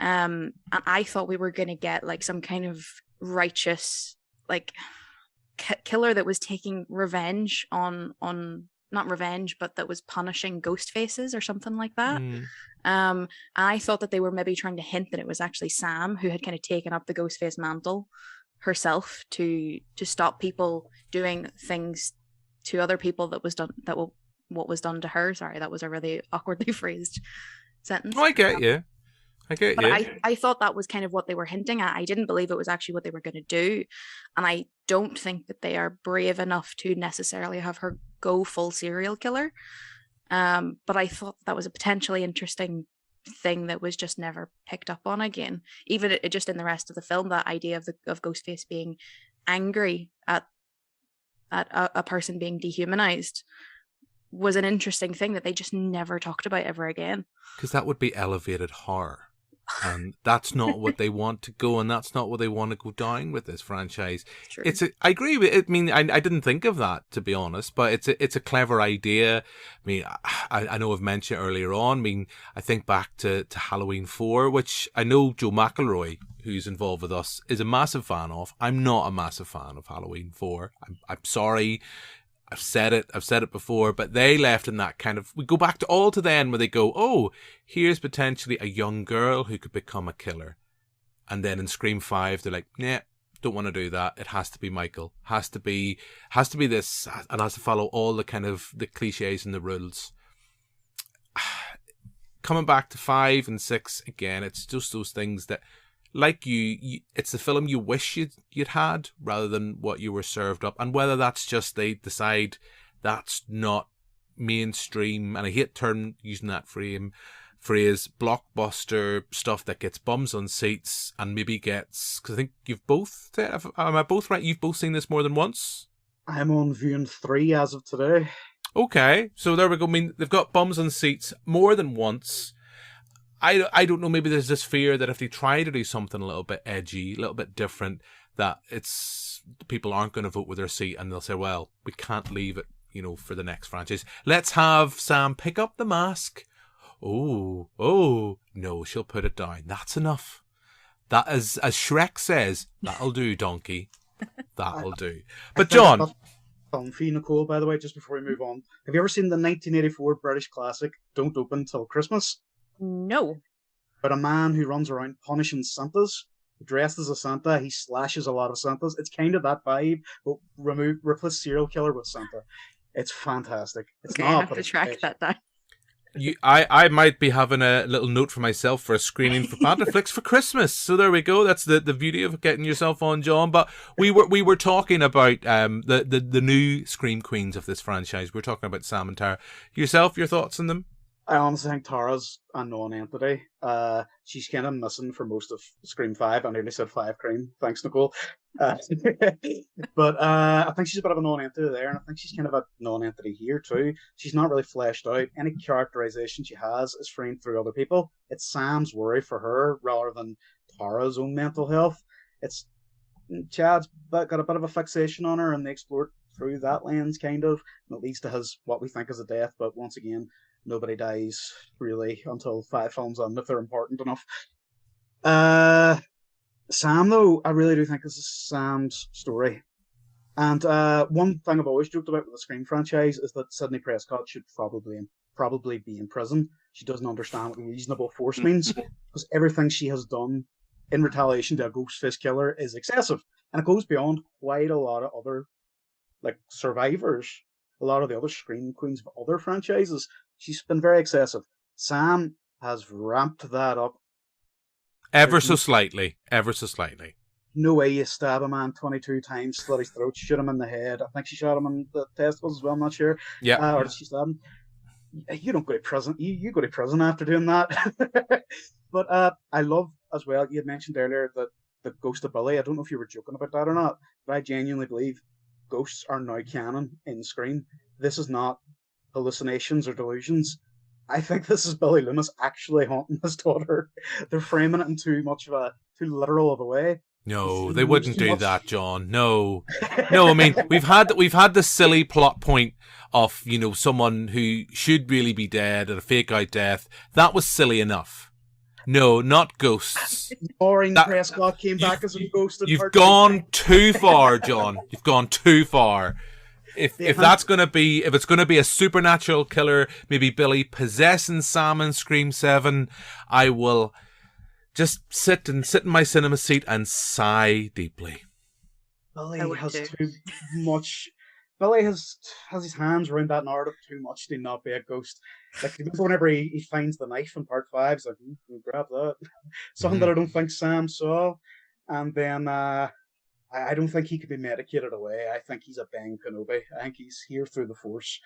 And I thought we were going to get like some kind of righteous like killer that was taking revenge on not revenge, but that was punishing ghost faces or something like that. And I thought that they were maybe trying to hint that it was actually Sam who had kind of taken up the Ghostface mantle herself to stop people doing things to other people what was done to her. Sorry, that was a really awkwardly phrased sentence. Oh, I get you. I thought that was kind of what they were hinting at. I didn't believe it was actually what they were going to do. And I don't think that they are brave enough to necessarily have her go full serial killer. But I thought that was a potentially interesting thing that was just never picked up on again. Even just in the rest of the film, that idea of Ghostface being angry at a person being dehumanized was an interesting thing that they just never talked about ever again. Because that would be elevated horror. And that's not what they want to go, and that's not what they want to go down with this franchise. True. I agree with it. I mean, I didn't think of that, to be honest, but it's a clever idea. I mean, I know I've mentioned earlier on. I mean, I think back to Halloween 4, which I know Joe McElroy, who's involved with us, is a massive fan of. I'm not a massive fan of Halloween 4. I'm sorry. I've said it before, but they left in that kind of, we go back to the end where they go, oh, here's potentially a young girl who could become a killer. And then in Scream 5, they're like, nah, don't want to do that. It has to be Michael. Has to be this, and has to follow all the kind of the cliches and the rules. Coming back to 5 and 6 again, it's just those things that, like you, it's the film you wish you'd had rather than what you were served up. And whether that's just they decide that's not mainstream, and I hate using that phrase, blockbuster stuff that gets bums on seats and maybe gets, because I think you've both, am I both right? You've both seen this more than once? I'm on viewing 3 as of today. Okay, so there we go. I mean, they've got bums on seats more than once. I don't know, maybe there's this fear that if they try to do something a little bit edgy, a little bit different, that people aren't going to vote with their seat, and they'll say, well, we can't leave it, for the next franchise. Let's have Sam pick up the mask. Oh, no, she'll put it down. That's enough. That is, as Shrek says, that'll do, donkey. That'll do. But John... Film for you, Nicole, by the way, just before we move on. Have you ever seen the 1984 British classic, Don't Open Till Christmas? No. But a man who runs around punishing Santas, dressed as a Santa, he slashes a lot of Santas. It's kind of that vibe, but replace serial killer with Santa. It's fantastic. It's Okay, not, I have but to it's track great. that down. I might be having a little note for myself for a screening for Pantaflix for Christmas. So there we go. That's the beauty of getting yourself on, John. But we were talking about the new Scream Queens of this franchise. We were talking about Sam and Tara. Yourself, your thoughts on them? I honestly think Tara's a non-entity. She's kind of missing for most of Scream 5. I nearly said 5 Cream. Thanks, Nicole. But I think she's a bit of a non-entity there, and I think she's kind of a non-entity here too. She's not really fleshed out. Any characterization she has is framed through other people. It's Sam's worry for her rather than Tara's own mental health. It's Chad's got a bit of a fixation on her, and they explore it through that lens, kind of. And it leads to his what we think is a death, but once again, nobody dies, really, until 5 films on, if they're important enough. Sam, though, I really do think this is Sam's story. And one thing I've always joked about with the Scream franchise is that Sidney Prescott should probably be in prison. She doesn't understand what reasonable force means, because everything she has done in retaliation to a Ghostface killer is excessive. And it goes beyond quite a lot of other, survivors. A lot of the other Scream Queens of other franchises. She's been very excessive. Sam has ramped that up. Ever so slightly. No way you stab a man 22 times, slit his throat, shoot him in the head. I think she shot him in the testicles as well, I'm not sure. Yeah. Or did she stab him? You don't go to prison. You go to prison after doing that. But I love, as well, you had mentioned earlier that the ghost of Billy, I don't know if you were joking about that or not, but I genuinely believe ghosts are now canon in Scream. This is not hallucinations or delusions. I think this is Billy Loomis actually haunting his daughter. They're framing it in too literal of a way. No, they wouldn't do that, John. No. I mean, we've had the silly plot point of, someone who should really be dead and a fake out death. That was silly enough. No, not ghosts. Maureen Prescott came back as a ghost. You've gone too far, John. You've gone too far. If it's going to be a supernatural killer, maybe Billy possessing Sam in Scream 7, I will just sit in my cinema seat and sigh deeply. Billy has too much. Billy has his hands around that narrative too much to not be a ghost. Remember whenever he finds the knife in part 5, he's like, grab that. Something that I don't think Sam saw. And then I don't think he could be medicated away. I think he's a Ben Kenobi. I think he's here through the Force.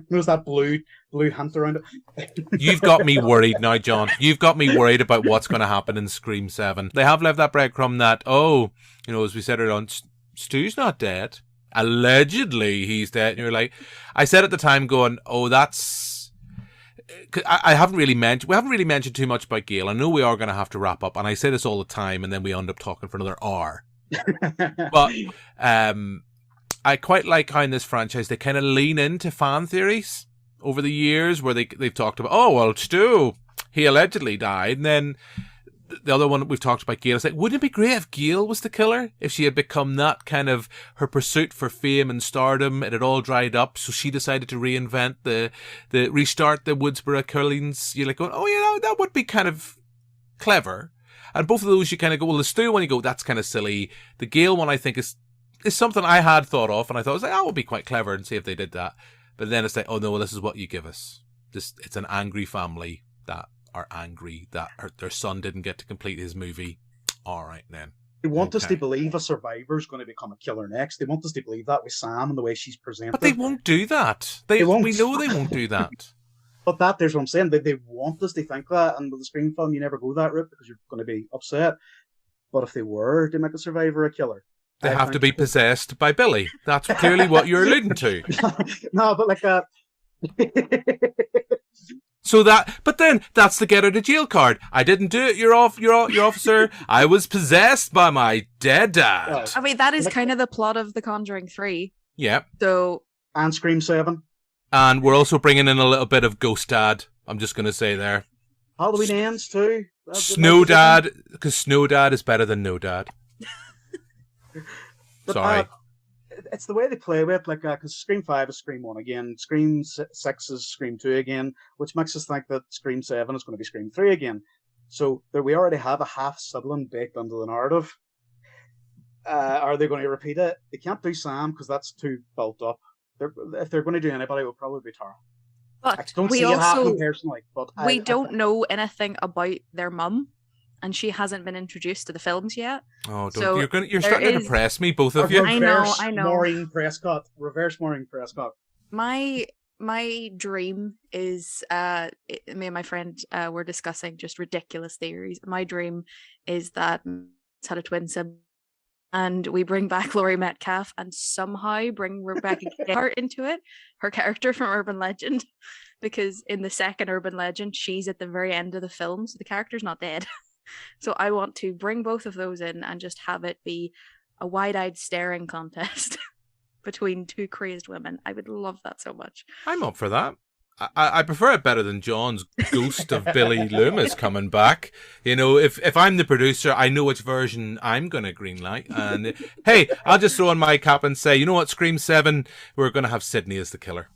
There's that blue hint around it. You've got me worried now, John. You've got me worried about what's going to happen in Scream 7. They have left that breadcrumb that, as we said earlier on, Stu's not dead. Allegedly, he's dead. And you're like, I said at the time going, that's... we haven't really mentioned too much about Gail. I know we are going to have to wrap up, and I say this all the time, and then we end up talking for another hour. But I quite like how in this franchise they kind of lean into fan theories over the years where they've talked about, Stu, he allegedly died, and then the other one we've talked about, Gail, is like, wouldn't it be great if Gail was the killer? If she had become that kind of, her pursuit for fame and stardom, it had all dried up, so she decided to restart the Woodsboro killings. You're like going, that would be kind of clever. And both of those you kind of go, well, the Stu one you go, that's kind of silly. The Gail one I think is something I had thought of, and I thought it was like, that would be quite clever, and see if they did that. But then it's like, oh no, well, this is what you give us. It's an angry family that are angry that their son didn't get to complete his movie. All right, then. They want us to believe a survivor's going to become a killer next. They want us to believe that with Sam and the way she's presented. But they won't do that. They won't. We know they won't do that. But there's what I'm saying. They want us to think that, and with the Scream film, you never go that route because you're going to be upset. But if they were to make a survivor a killer, they have to be possessed by Billy. That's clearly what you're alluding to. No, but like that. But then that's the get out of jail card. I didn't do it, your officer. I was possessed by my dead dad. I mean, that is kind of the plot of The Conjuring 3. Yeah. So And Scream 7. And we're also bringing in a little bit of Ghost Dad. I'm just going to say there. Halloween Ends too. Snow Dad, because Snow Dad is better than No Dad. But, Sorry. It's the way they play with it, like, because Scream 5 is Scream 1 again, Scream 6 is Scream 2 again, which makes us think that Scream 7 is going to be Scream 3 again. So we already have a half sibling baked into the narrative. Are they going to repeat it? They can't do Sam because that's too built up. If they're going to do anybody, it will probably be Tara. But I don't we see it happening also personally. But we don't know anything about their mum, and she hasn't been introduced to the films yet. Oh, So you're starting to depress me, both of you. I know. Maureen Prescott. Reverse Maureen Prescott. My dream is me and my friend were discussing just ridiculous theories. My dream is that it's had a twin sibling, and we bring back Laurie Metcalf and somehow bring Rebecca Gayheart into it, her character from Urban Legend, because in the second Urban Legend, she's at the very end of the film, so the character's not dead. So I want to bring both of those in and just have it be a wide-eyed staring contest between two crazed women. I would love that so much. I'm up for that. I prefer it better than John's ghost of Billy Loomis coming back. You know, if I'm the producer, I know which version I'm going to greenlight. And hey, I'll just throw on my cap and say, you know what, Scream 7, we're going to have Sydney as the killer.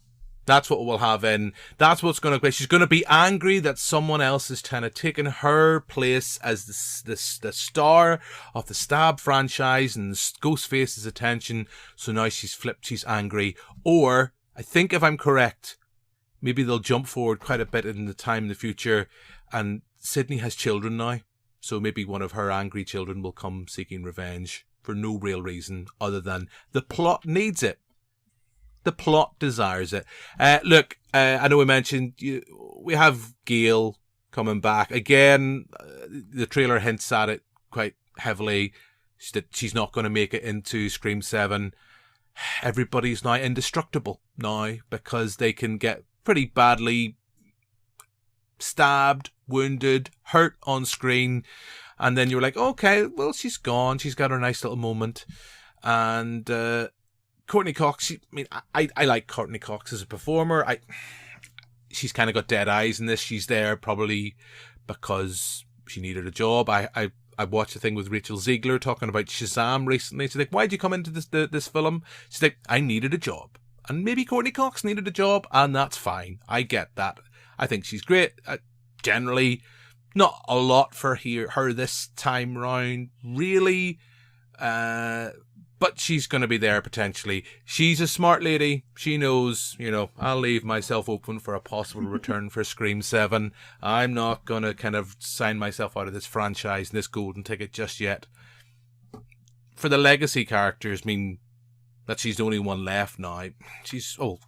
That's what we'll have in. That's what's going to be. She's going to be angry that someone else is trying to take in her place as the star of the Stab franchise and Ghostface's attention. So now she's flipped. She's angry. Or, I think if I'm correct, maybe they'll jump forward quite a bit in the time in the future, and Sydney has children now. So maybe one of her angry children will come seeking revenge for no real reason other than the plot needs it. The plot desires it. Look, I know we mentioned we have Gail coming back. Again, the trailer hints at it quite heavily, that she's not going to make it into Scream 7. Everybody's now indestructible now because they can get pretty badly stabbed, wounded, hurt on screen. And then you're like, okay, well, she's gone. She's got her nice little moment. And Courtney Cox, I like Courtney Cox as a performer. She's kind of got dead eyes in this. She's there probably because she needed a job. I watched a thing with Rachel Ziegler talking about Shazam recently. She's like, why'd you come into this film? She's like, I needed a job. And maybe Courtney Cox needed a job, and that's fine. I get that. I think she's great. Generally, not a lot for her this time round, really. But she's going to be there potentially. She's a smart lady. She knows, I'll leave myself open for a possible return for Scream 7. I'm not going to kind of sign myself out of this franchise and this golden ticket just yet. For the legacy characters, that she's the only one left now.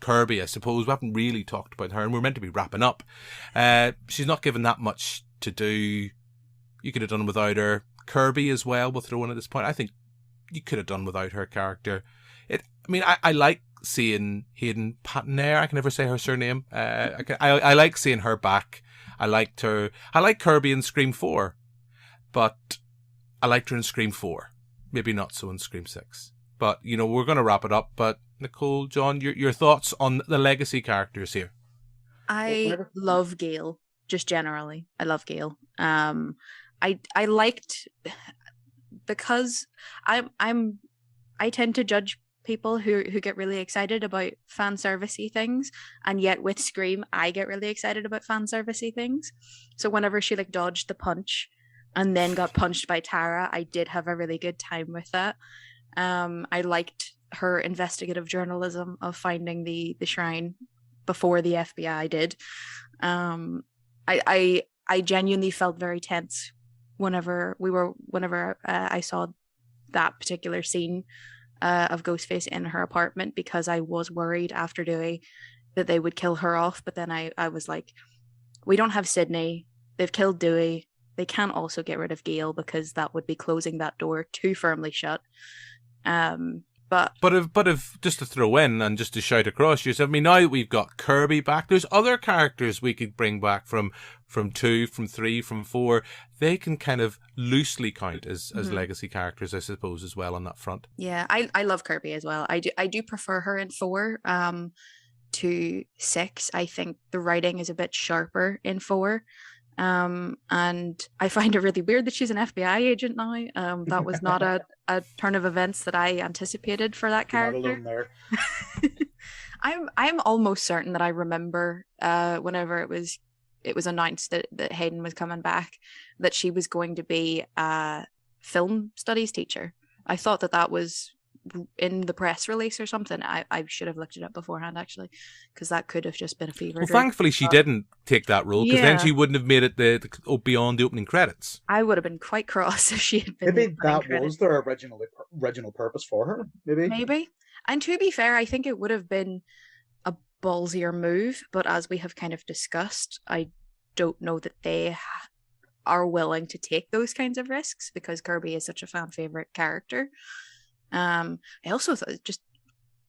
Kirby, I suppose. We haven't really talked about her, and we're meant to be wrapping up. She's not given that much to do. You could have done without her. Kirby as well, we'll throw in at this point. I think you could have done without her character. I like seeing Hayden Patnair. I can never say her surname. I like seeing her back. I liked her. I like Kirby in Scream 4, but I liked her in Scream 4. Maybe not so in Scream 6. But, we're going to wrap it up. But, Nicole, John, your thoughts on the legacy characters here? I love Gail, just generally. I love Gail. I liked, because I tend to judge people who get really excited about fan servicey things, and yet with Scream I get really excited about fan servicey things. So whenever she dodged the punch and then got punched by Tara, I did have a really good time with that. I liked her investigative journalism of finding the shrine before the FBI did. I genuinely felt very tense whenever I saw that particular scene of Ghostface in her apartment, because I was worried after Dewey that they would kill her off. But then I was like, we don't have Sydney. They've killed Dewey. They can't also get rid of Gail, because that would be closing that door too firmly shut. But if just to throw in and just to shout across yourself, I mean, now that we've got Kirby back, there's other characters we could bring back from 2, from 3, from 4. They can kind of loosely count as legacy characters, I suppose, as well on that front. Yeah, I love Kirby as well. I do prefer her in 4 to 6. I think the writing is a bit sharper in 4. And I find it really weird that she's an FBI agent now. That was not a turn of events that I anticipated for that character. Not alone there. I'm almost certain that I remember whenever it was announced that Hayden was coming back, that she was going to be a film studies teacher. I thought that was in the press release or something. I should have looked it up beforehand, actually, because that could have just been a fever. Well, thankfully she didn't take that role, because then she wouldn't have made it beyond the opening credits. I would have been quite cross if she had been. Maybe that was their original purpose for her. Maybe. And to be fair, I think it would have been a ballsier move, but as we have kind of discussed, I don't know that they are willing to take those kinds of risks, because Kirby is such a fan favorite character. I also thought, just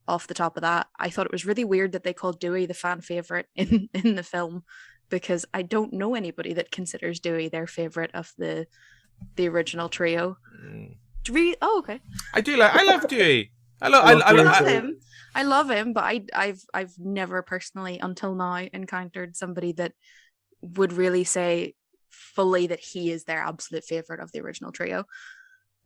off the top of that, I thought it was really weird that they called Dewey the fan favorite in the film, because I don't know anybody that considers Dewey their favorite of the original trio. Oh, okay. I love Dewey. I love him. I love him, but I've never personally until now encountered somebody that would really say fully that he is their absolute favorite of the original trio.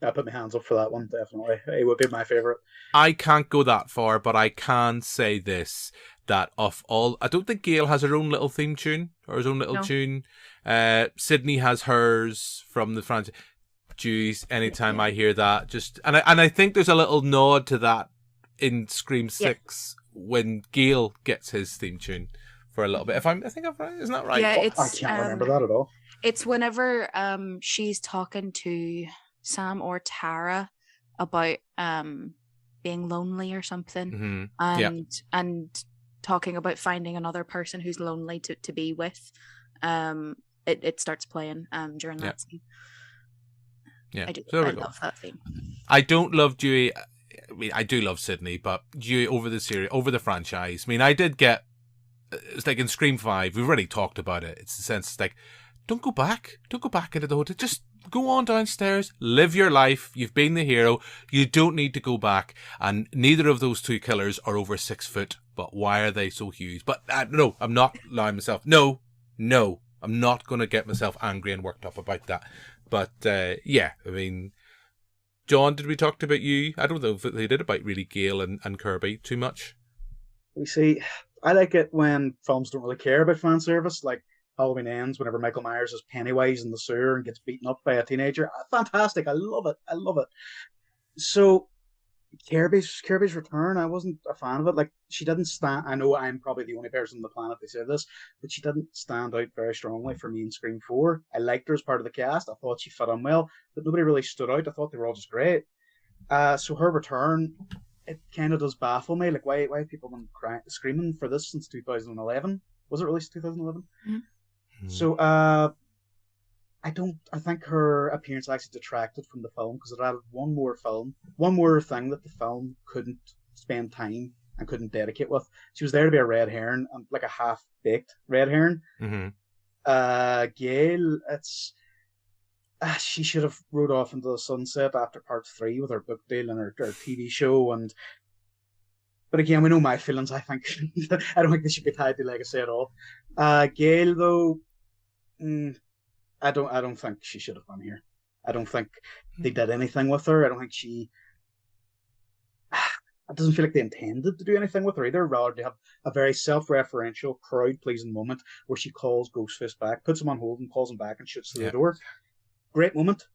I put my hands up for that one, definitely. It would be my favourite. I can't go that far, but I can say this, that of all... I don't think Gail has her own little theme tune, or his own little tune. Sydney has hers from the franchise. Jeez, anytime I hear that, just... And I think there's a little nod to that in Scream 6 when Gail gets his theme tune for a little bit. I think I'm right. Isn't that right? Yeah, I can't remember that at all. It's whenever she's talking to Sam or Tara about being lonely or something, and talking about finding another person who's lonely to be with. It starts playing during that scene. Yeah, I love that theme. I don't love Dewey. I mean, I do love Sydney, but Dewey over the series, over the franchise. I mean, I did get. It's like in Scream 5. We've already talked about it. It's the sense, it's like, don't go back into the hotel. Just go on downstairs, live your life. You've been the hero. You don't need to go back. And neither of those two killers are over 6 foot. But why are they so huge? But no, I'm not lying myself. No, I'm not going to get myself angry and worked up about that. But yeah, I mean, John, did we talk about you? I don't know if they did about really Gail and Kirby too much. You see, I like it when films don't really care about fan service, like Halloween Ends, whenever Michael Myers is Pennywise in the sewer and gets beaten up by a teenager. Fantastic. I love it. So Kirby's return, I wasn't a fan of it. Like, she didn't stand... I know I'm probably the only person on the planet that said this, but she didn't stand out very strongly for me in Scream 4. I liked her as part of the cast. I thought she fit in well, but nobody really stood out. I thought they were all just great. So her return, it kind of does baffle me. Like, why have people been screaming for this since 2011? Was it released in 2011? Mm-hmm. So, I think her appearance actually detracted from the film, because it added one more thing that the film couldn't spend time and couldn't dedicate with. She was there to be a red herring, like a half-baked red herring. Mm-hmm. Gail, she should have rode off into the sunset after part 3 with her book deal and her TV show. But again, we know my feelings. I don't think they should be tied to legacy at all. Gail, though, I don't think she should have been here. I don't think they did anything with her. I don't think it doesn't feel like they intended to do anything with her either. Rather, they have a very self-referential, crowd-pleasing moment where she calls Ghostface back, puts him on hold and calls him back and shoots through the door. Great moment.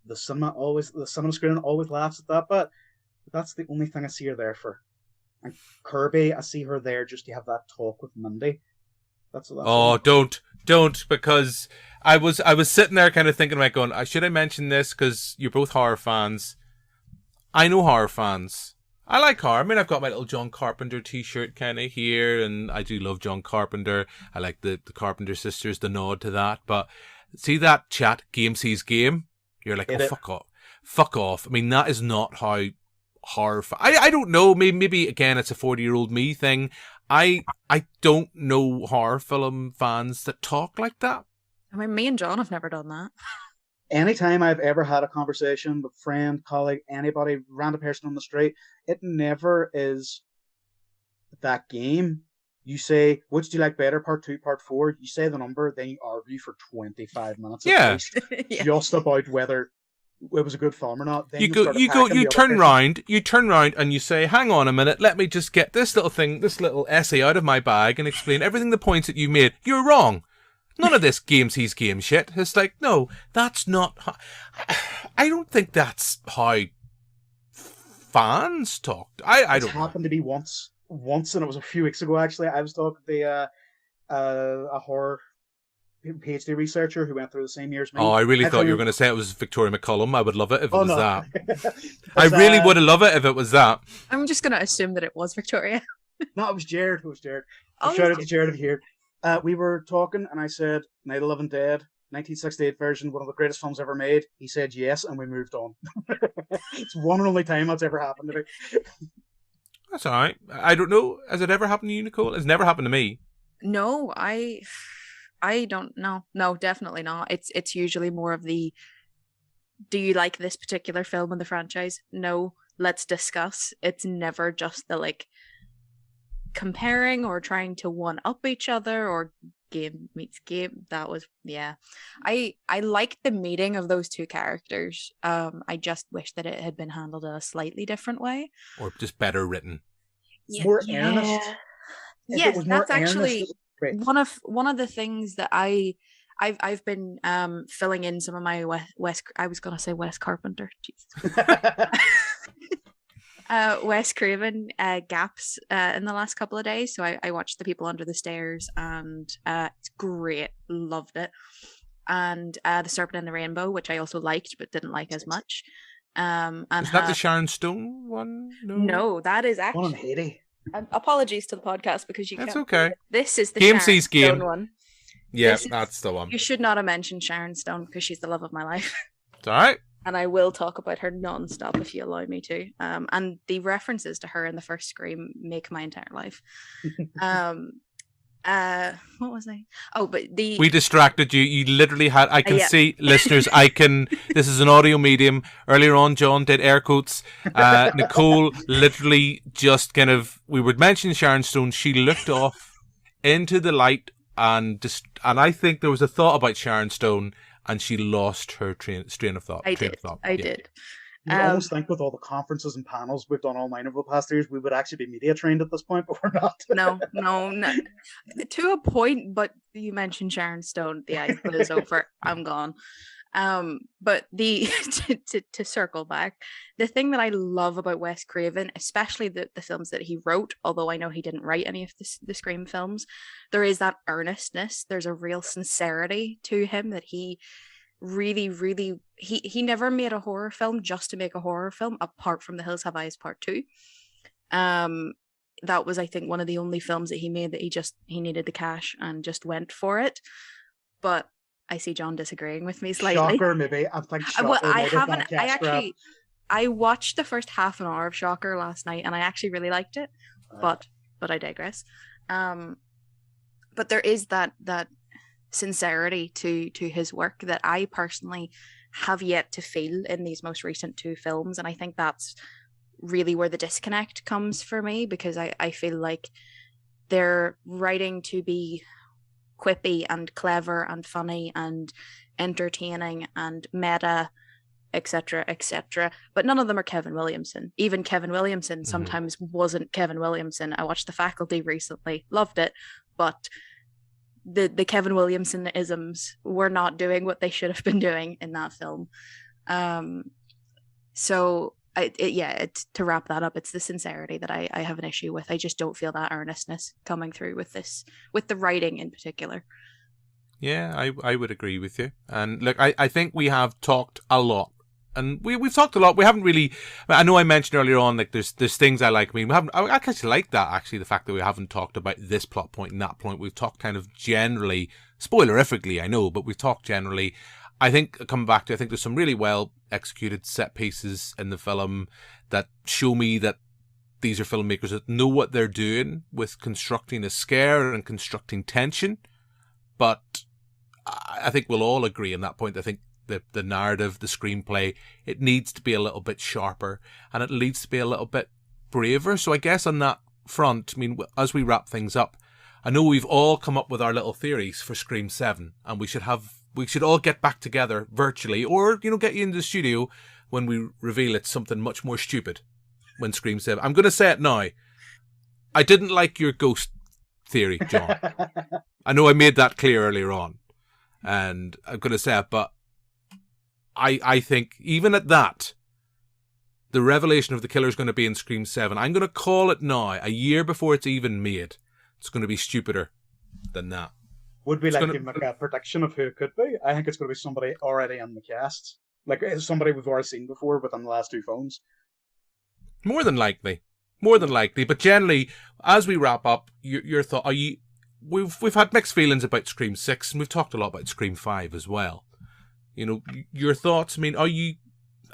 The cinema screen always laughs at that, but that's the only thing I see her there for. And Kirby, I see her there just to have that talk with Mindy. That's don't, because I was sitting there kind of thinking, like, going, should I mention this? Because you're both horror fans. I know horror fans. I like horror. I mean, I've got my little John Carpenter t-shirt kind of here, and I do love John Carpenter. I like the Carpenter sisters, the nod to that. But see that chat, game sees game? You're like, fuck off. I mean, that is not how horror. I don't know. Maybe again, it's a 40-year-old me thing. I don't know horror film fans that talk like that. I mean, me and John have never done that. Anytime I've ever had a conversation with friend, colleague, anybody, random person on the street, it never is that game. You say, which do you like better, part 2, part 4? You say the number, then you argue for 25 minutes at least, Yeah. just about whether it was a good film or not. Then You turn round and you say, hang on a minute, let me just get this little essay out of my bag and explain everything the points that you made. You're wrong. None of this game shit. It's like, no, that's not how, I don't think that's how fans talked. I don't know. It happened to me once, and it was a few weeks ago actually. I was talking to a horror PhD researcher who went through the same year as me. Oh, I really thought you were going to say it was Victoria McCullum. I would love it if it was no. that. I really would have loved it if it was that. I'm just going to assume that it was Victoria. No, it was Jared. Oh, Shout out to Jared if you're here. We were talking, and I said, Night of the Living Dead, 1968 version, one of the greatest films ever made. He said yes, and we moved on. It's one and only time that's ever happened to me. That's all right. I don't know. Has it ever happened to you, Nicole? It's never happened to me. No, I don't know. No, definitely not. It's usually more of the, do you like this particular film in the franchise? No, let's discuss. It's never just the like comparing or trying to one up each other or game meets game. That was, yeah. I liked the meeting of those two characters. I just wish that it had been handled in a slightly different way. Or just better written. More earnest. Yes, that's actually great. one of the things that I've been filling in some of my I was gonna say Wes Carpenter. Wes Craven gaps in the last couple of days. So I watched The People Under the Stairs, and it's great. Loved it. And The Serpent and the Rainbow, which I also liked but didn't like as much. And is that the Sharon Stone one? No, that is actually One on Haiti. Apologies to the podcast because you That's can't. okay. This is the Game Sharon C's Stone game. one. Yeah, that's the one. You should not have mentioned Sharon Stone because she's the love of my life. It's all right. And I will talk about her non-stop if you allow me to. And the references to her in the first Scream make my entire life. What was I? Oh, but we distracted you. You literally had. I can yeah. see, listeners. This is an audio medium. Earlier on, John did air quotes. Nicole literally just kind of. We would mention Sharon Stone. She looked off into the light and I think there was a thought about Sharon Stone, and she lost her train of thought. I did. You almost think with all the conferences and panels we've done online over the past years, we would actually be media trained at this point, but we're not. No. To a point, but you mentioned Sharon Stone. The ice is over. I'm gone. But to circle back, the thing that I love about Wes Craven, especially the films that he wrote, although I know he didn't write any of the Scream films, there is that earnestness. There's a real sincerity to him that he really he never made a horror film just to make a horror film, apart from The Hills Have Eyes Part 2. That was, I think, one of the only films that he made that he needed the cash and just went for it. But I see John disagreeing with me slightly. Shocker, maybe. I think Shocker. Well, I watched the first half an hour of Shocker last night, and I actually really liked it. But I digress. But there is that sincerity to his work that I personally have yet to feel in these most recent two films, and I think that's really where the disconnect comes for me, because I feel like they're writing to be quippy and clever and funny and entertaining and meta, etc., but none of them are Kevin Williamson. Even Kevin Williamson sometimes wasn't Kevin Williamson. I watched The Faculty recently, loved it, but the Kevin Williamson isms were not doing what they should have been doing in that film. So to wrap that up, it's the sincerity that I have an issue with. I just don't feel that earnestness coming through with the writing in particular. Yeah, I would agree with you. And look, I think we have talked a lot. And we've talked a lot. We haven't really. I know I mentioned earlier on, like there's things I like. I mean, I actually like that. Actually, the fact that we haven't talked about this plot point and that point. We've talked kind of generally, spoilerifically, I know, but we've talked generally. I think coming back to, I think there's some really well executed set pieces in the film. that show me that these are filmmakers that know what they're doing with constructing a scare and constructing tension. But I think we'll all agree on that point. I think the narrative, the screenplay, it needs to be a little bit sharper and it needs to be a little bit braver. So I guess on that front, I mean, as we wrap things up, I know we've all come up with our little theories for Scream 7, and we should all get back together virtually, or, get you into the studio when we reveal it's something much more stupid when Scream 7. I'm going to say it now. I didn't like your ghost theory, John. I know I made that clear earlier on, and I'm going to say it, but I think even at that, the revelation of the killer is going to be in Scream 7. I'm going to call it now, a year before it's even made. It's going to be stupider than that. Would we like to make a prediction of who it could be? I think it's going to be somebody already in the cast. Like somebody we've already seen before within the last 2 films. More than likely. But generally, as we wrap up, your thought, we've had mixed feelings about Scream 6, and we've talked a lot about Scream 5 as well. Your thoughts, I mean,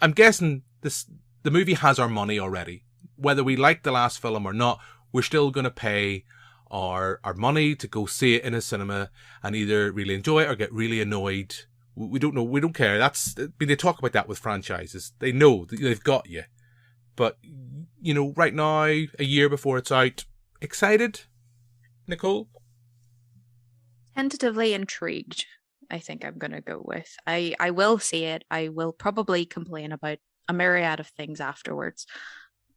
I'm guessing the movie has our money already. Whether we like the last film or not, we're still going to pay our money to go see it in a cinema and either really enjoy it or get really annoyed. We don't know. We don't care. They talk about that with franchises. They know that they've got you. But, right now, a year before it's out, excited, Nicole? Tentatively intrigued, I think I'm going to go with. I will see it. I will probably complain about a myriad of things afterwards.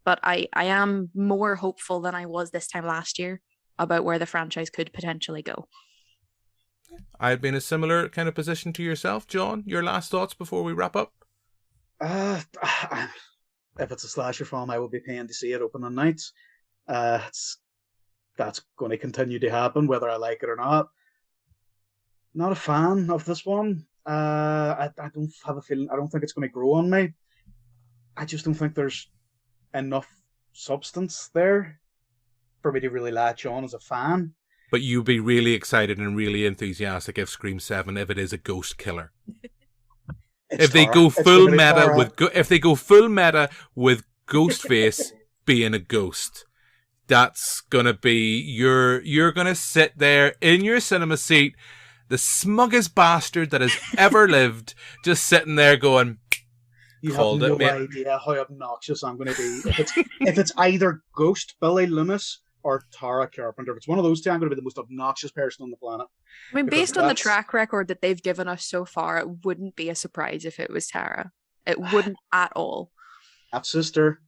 But I am more hopeful than I was this time last year about where the franchise could potentially go. I'd be in a similar kind of position to yourself, John. Your last thoughts before we wrap up? If it's a slasher film, I will be paying to see it opening nights. That's going to continue to happen, whether I like it or not. Not a fan of this one. I don't have a feeling. I don't think it's going to grow on me. I just don't think there's enough substance there for me to really latch on as a fan. But you'd be really excited and really enthusiastic if Scream 7, if it is a ghost killer. If they go full meta with Ghostface being a ghost, that's gonna be you're gonna sit there in your cinema seat, the smuggest bastard that has ever lived, just sitting there going, You have no idea how obnoxious I'm going to be. If it's either Ghost Billy Loomis or Tara Carpenter, if it's one of those two, I'm going to be the most obnoxious person on the planet. I mean, based on the track record that they've given us so far, it wouldn't be a surprise if it was Tara. It wouldn't at all. Half sister,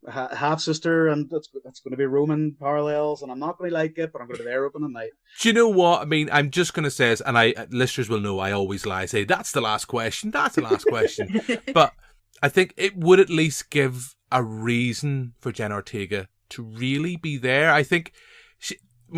and it's going to be Roman parallels, and I'm not going to like it, but I'm going to be there opening night. Do you know what? I mean, I'm just going to say this, and listeners will know I always lie. I say, that's the last question. But I think it would at least give a reason for Jenna Ortega to really be there. I think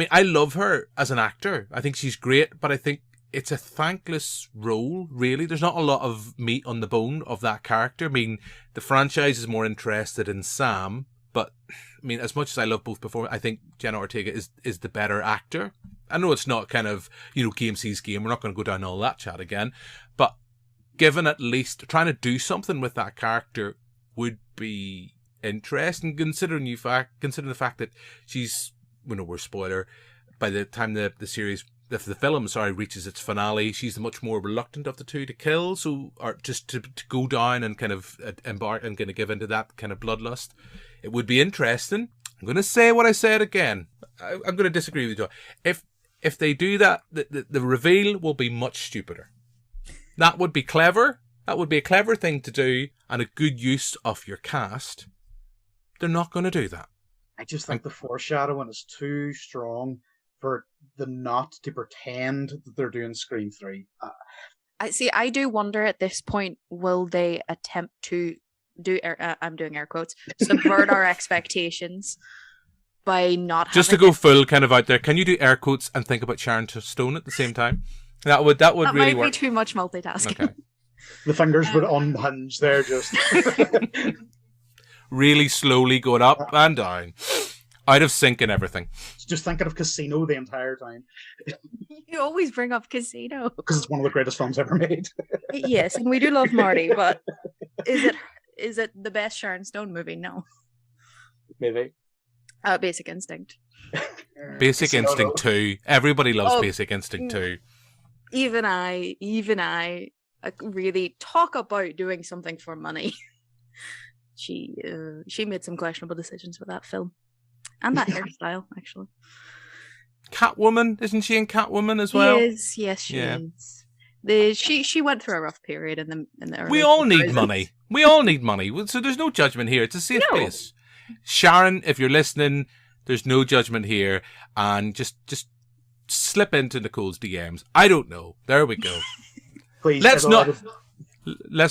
I love her as an actor. I think she's great, but I think it's a thankless role, really. There's not a lot of meat on the bone of that character. I mean, the franchise is more interested in Sam, but I mean, as much as I love both before, I think Jenna Ortega is the better actor. I know it's not kind of, game sees game. We're not going to go down all that chat again, but given at least trying to do something with that character would be interesting, considering the fact that she's, we're spoiler, by the time the film reaches its finale, she's the much more reluctant of the two to kill, or just to go down and kind of embark and kind of give into that kind of bloodlust. It would be interesting. I'm going to say what I said again. I'm going to disagree with you. If they do that, the reveal will be much stupider. That would be clever. That would be a clever thing to do and a good use of your cast. They're not going to do that. I just think the foreshadowing is too strong for them not to pretend that they're doing Scream 3. I do wonder at this point, will they attempt to do, I'm doing air quotes, subvert our expectations by not just to go full kind of out there. Can you do air quotes and think about Sharon Stone at the same time? That would really work. That might be too much multitasking. Okay. The fingers would unhinge there, just really slowly going up and down, out of sync and everything. Just thinking of Casino the entire time. You always bring up Casino because it's one of the greatest films ever made. Yes, and we do love Marty, but is is it the best Sharon Stone movie? No. Maybe. Basic Instinct. Basic Instinct 2. Everybody loves Oh, Basic Instinct 2. Even I really talk about doing something for money. She made some questionable decisions with that film. And that hairstyle, actually. Catwoman, isn't she in Catwoman as well? Yes, she is. She went through a rough period in the early We all need 2000s. money. We all need money. So there's no judgment here. It's a safe place. Sharon, if you're listening, there's no judgment here. And just slip into Nicole's DMs. I don't know. There we go. Please. Let's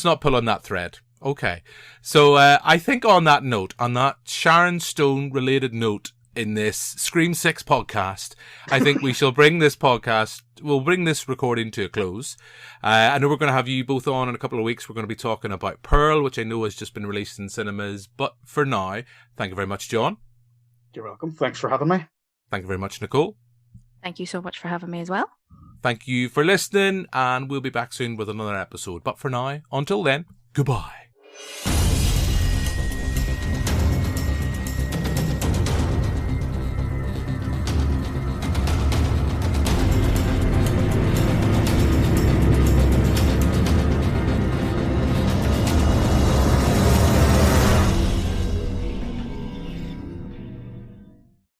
not pull on that thread. Okay. So I think on that note, on that Sharon Stone related note in this Scream 6 podcast, I think we shall bring this recording to a close. I know we're going to have you both on in a couple of weeks. We're going to be talking about Pearl, which I know has just been released in cinemas. But for now, thank you very much, John. You're welcome. Thanks for having me. Thank you very much, Nicole. Thank you so much for having me as well. Thank you for listening, and we'll be back soon with another episode. But for now, until then, goodbye.